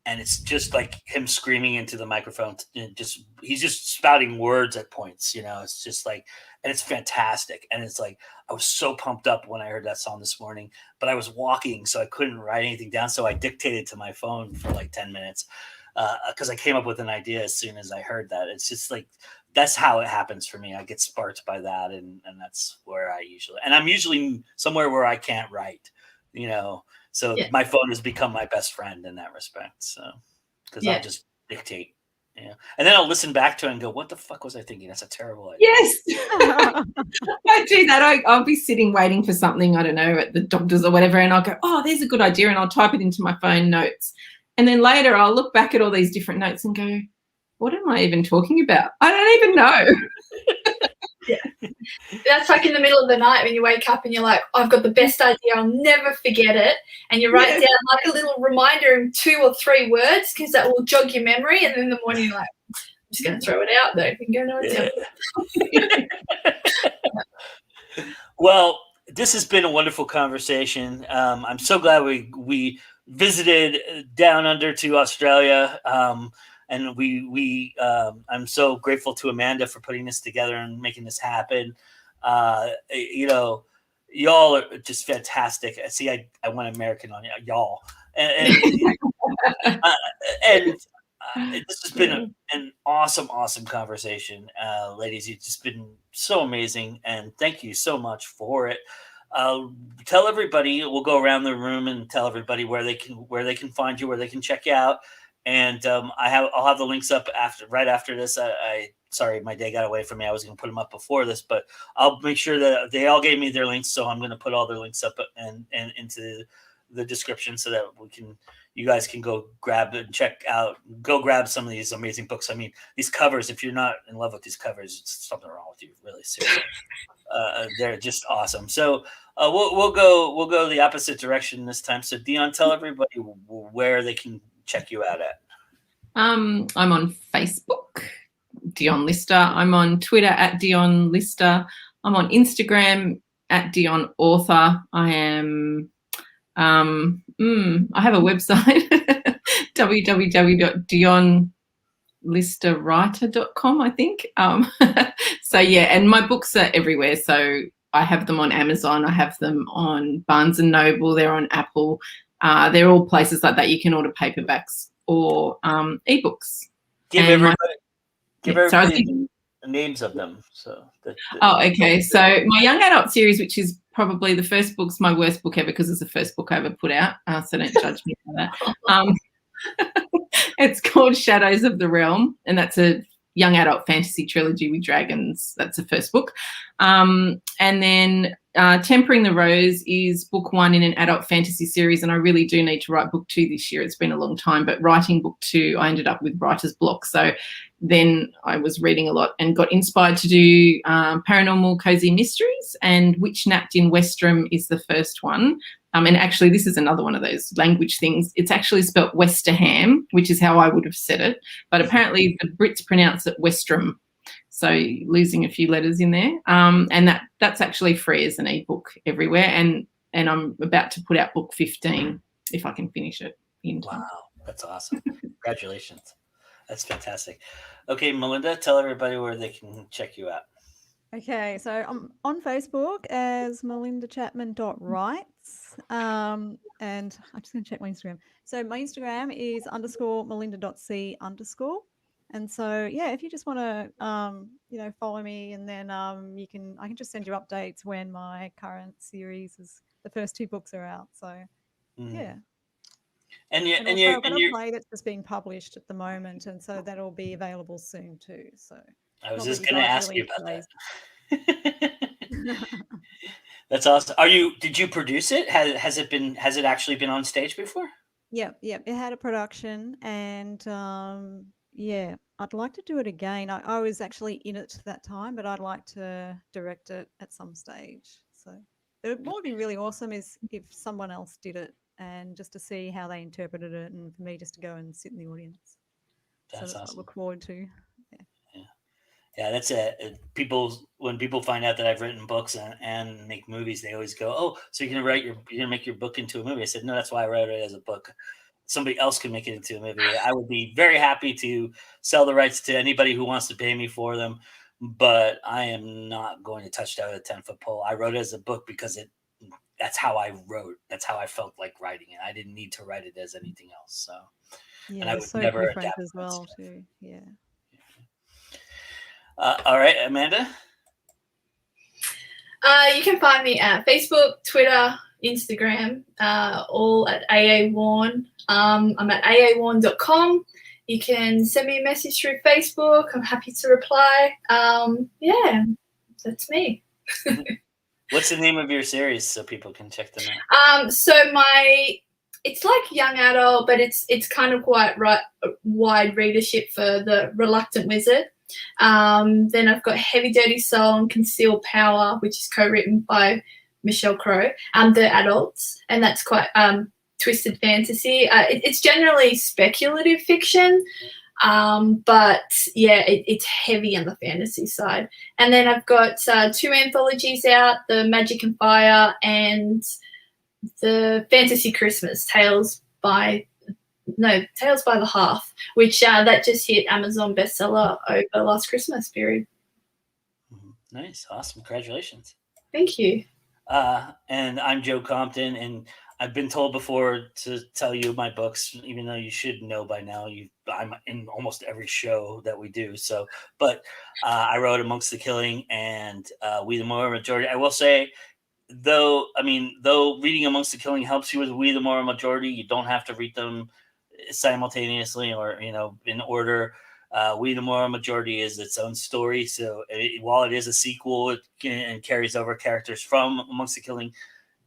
And it's just like him screaming into the microphone. And he's just spouting words at points, It's just and it's fantastic. And it's I was so pumped up when I heard that song this morning, but I was walking, so I couldn't write anything down. So I dictated to my phone for 10 minutes because I came up with an idea as soon as I heard that. It's just that's how it happens for me. I get sparked by that, and that's where I'm usually somewhere where I can't write, So my phone has become my best friend in that respect. So, because I'll just dictate, and then I'll listen back to it and go, "What the fuck was I thinking? That's a terrible idea." Yes, I do that. I'll be sitting waiting for something, I don't know, at the doctor's or whatever, and I'll go, "Oh, there's a good idea," and I'll type it into my phone notes, and then later I'll look back at all these different notes and go, "What am I even talking about? I don't even know." Yeah, that's in the middle of the night when you wake up and you're like, I've got the best idea, I'll never forget it, and you write down a little reminder in 2 or 3 words, because that will jog your memory, and then in the morning you're like, I'm just going to throw it out there and go, no, it's Well, this has been a wonderful conversation. I'm so glad we visited down under to Australia. And I'm so grateful to Amanda for putting this together and making this happen. Y'all are just fantastic. See, I went American on y'all, and this has been an awesome conversation, ladies. You've just been so amazing, and thank you so much for it. Tell everybody. We'll go around the room and tell everybody where they can find you, where they can check you out. And I'll have the links up right after this. Sorry, my day got away from me. I was going to put them up before this, but I'll make sure that they all gave me their links, so I'm going to put all their links up and into the description so that you guys can go grab some of these amazing books. I mean, these covers. If you're not in love with these covers, it's something wrong with you. Really, seriously. They're just awesome. So we'll go the opposite direction this time. So Dionne, tell everybody where they can check you out at. I'm on Facebook, Dionne Lister. I'm on Twitter at Dionne Lister. I'm on Instagram at Dionne Author. I am, I have a website, www.dionlisterwriter.com, I think. So yeah, and my books are everywhere. So I have them on Amazon. I have them on Barnes & Noble. They're on Apple. They're all places like that. You can order paperbacks or ebooks. Give And everybody the names of them. So okay. So my young adult series, which is probably the first book's my worst book ever because it's the first book I ever put out. So don't judge me for that. It's called Shadows of the Realm, and that's a young adult fantasy trilogy with dragons. That's the first book. And then Tempering the Rose is book 1 in an adult fantasy series, and I really do need to write book 2 this year. It's been a long time, but writing book 2, I ended up with writer's block. So then I was reading a lot and got inspired to do paranormal cozy mysteries, and Witch Napped in Westram is the first one. And actually, this is another one of those language things. It's actually spelt Westerham, which is how I would have said it. But apparently the Brits pronounce it Westram. So losing a few letters in there. And that's actually free as an ebook everywhere. And I'm about to put out book 15 if I can finish it in time. Wow, that's awesome. Congratulations. That's fantastic. Okay, Melinda, tell everybody where they can check you out. Okay, so I'm on Facebook as melindachapman.writes. And I'm just going to check my Instagram. So my Instagram is _melinda.c_. And so, yeah, if you just want to, follow me, and then I can just send you updates when my current series the first 2 books are out. So, yeah. And I've got a play that's just being published at the moment, and so that'll be available soon too. So I was just going to ask you about that. That's awesome. Did you produce it? Has it actually been on stage before? Yeah. It had a production, and yeah, I'd like to do it again. I was actually in it that time, but I'd like to direct it at some stage. So what would be really awesome is if someone else did it, and just to see how they interpreted it, and for me just to go and sit in the audience. That's awesome. What I look forward to. Yeah, that's it. When people find out that I've written books and make movies, they always go, "Oh, so you're gonna make your book into a movie?" I said, "No, that's why I wrote it as a book. Somebody else can make it into a movie. I would be very happy to sell the rights to anybody who wants to pay me for them, but I am not going to touch that with a 10-foot pole. I wrote it as a book because that's how I wrote. That's how I felt like writing it. I didn't need to write it as anything else. So, yeah, and I would so never different adapt as well too. Yeah. All right, Amanda. You can find me at Facebook, Twitter, Instagram, all at aawarne. I'm at aawarne.com. You can send me a message through Facebook. I'm happy to reply. Yeah, that's me. What's the name of your series so people can check them out? It's like young adult, but it's kind of quite wide readership for the reluctant wizard. Then I've got Heavy Dirty Soul and Concealed Power, which is co-written by Michelle Crow. The adults, and that's quite twisted fantasy. It's generally speculative fiction, but yeah, it's heavy on the fantasy side. And then I've got 2 anthologies out: the Magic and Fire and the Fantasy Christmas Tales by the Half, which that just hit Amazon bestseller over last Christmas period. Nice. Awesome. Congratulations. Thank you. And I'm Joe Compton, and I've been told before to tell you my books, even though you should know by now. I'm in almost every show that we do. So, but I wrote Amongst the Killing and We the Moral Majority. I will say, though reading Amongst the Killing helps you with We the Moral Majority, you don't have to read them simultaneously or in order. We the Moral Majority is its own story, so while it is a sequel, and carries over characters from Amongst the Killing,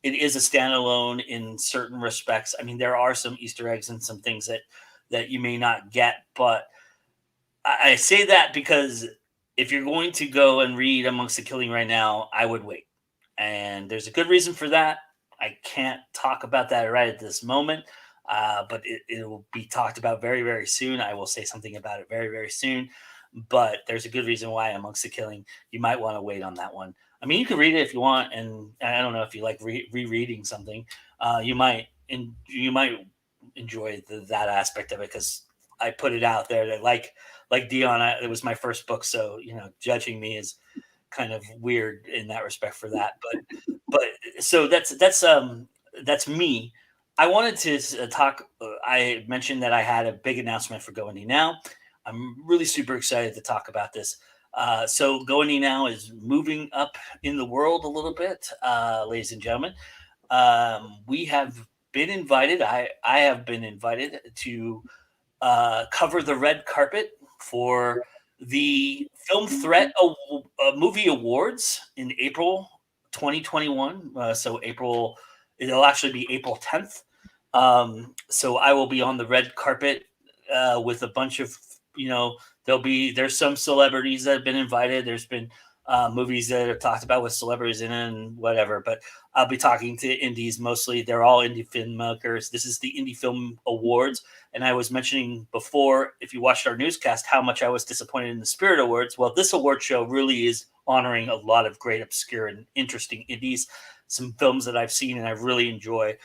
it is a standalone in certain respects. I mean, there are some Easter eggs and some things that you may not get, but I say that because if you're going to go and read Amongst the Killing right now, I would wait, and there's a good reason for that. I can't talk about that right at this moment. But it will be talked about very, very soon. I will say something about it very, very soon. but there's a good reason why Amongst the Killing. You might want to wait on that one. I mean, you can read it if you want, and I don't know if you like rereading something. You might enjoy that aspect of it, because I put it out there that like DIONNE, it was my first book, so judging me is kind of weird in that respect for that. But so that's me. I wanted to talk. I mentioned that I had a big announcement for Go Indie Now. I'm really super excited to talk about this. So Go Indie Now is moving up in the world a little bit, ladies and gentlemen. We have been invited. I have been invited to cover the red carpet for the Film Threat Movie Awards in April 2021. So it'll actually be April 10th. So I will be on the red carpet with a bunch of, there's some celebrities that have been invited. There's been movies that are talked about with celebrities in it and whatever, but I'll be talking to indies mostly. They're all indie filmmakers. This is the Indie Film Awards. And I was mentioning before, if you watched our newscast, how much I was disappointed in the Spirit Awards. Well, this award show really is honoring a lot of great, obscure, and interesting indies, some films that I've seen and I really enjoy.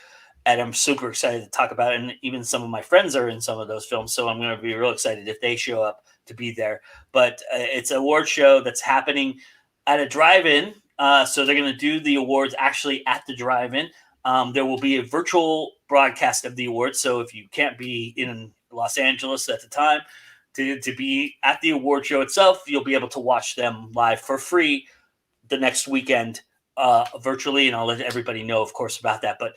And I'm super excited to talk about it. And even some of my friends are in some of those films. So I'm going to be real excited if they show up to be there. But it's an award show that's happening at a drive-in. So they're going to do the awards actually at the drive-in. There will be a virtual broadcast of the awards. So if you can't be in Los Angeles at the time to be at the award show itself, you'll be able to watch them live for free the next weekend virtually. And I'll let everybody know, of course, about that. But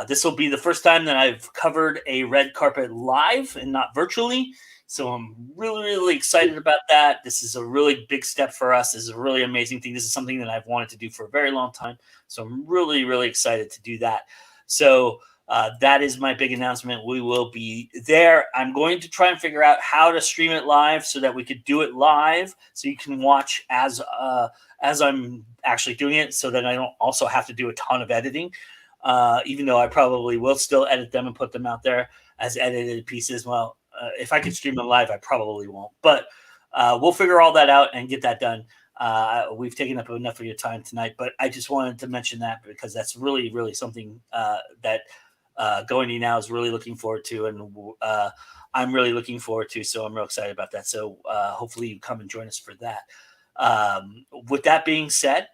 this will be the first time that I've covered a red carpet live and not virtually. So I'm really, really excited about that. This is a really big step for us. This is a really amazing thing. This is something that I've wanted to do for a very long time. So I'm really, really excited to do that. So that is my big announcement. We will be there. I'm going to try and figure out how to stream it live so that we could do it live, so you can watch as I'm actually doing it, so that I don't also have to do a ton of editing. Even though I probably will still edit them and put them out there as edited pieces. Well, if I could stream them live, I probably won't. But we'll figure all that out and get that done. We've taken up enough of your time tonight, but I just wanted to mention that because that's really, really something that Go Indie Now is really looking forward to, and I'm really looking forward to. So I'm real excited about that. So hopefully you come and join us for that. With that being said,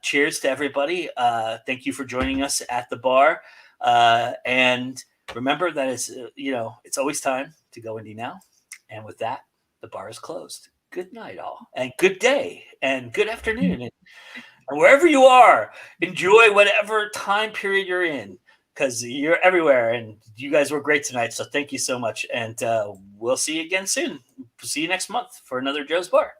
cheers to everybody. Thank you for joining us at the bar. And remember that it's always time to go indie now. And with that, the bar is closed. Good night, all, and good day, and good afternoon, and wherever you are, enjoy whatever time period you're in, because you're everywhere. And you guys were great tonight, so thank you so much. And we'll see you again soon. See you next month for another Joe's Bar.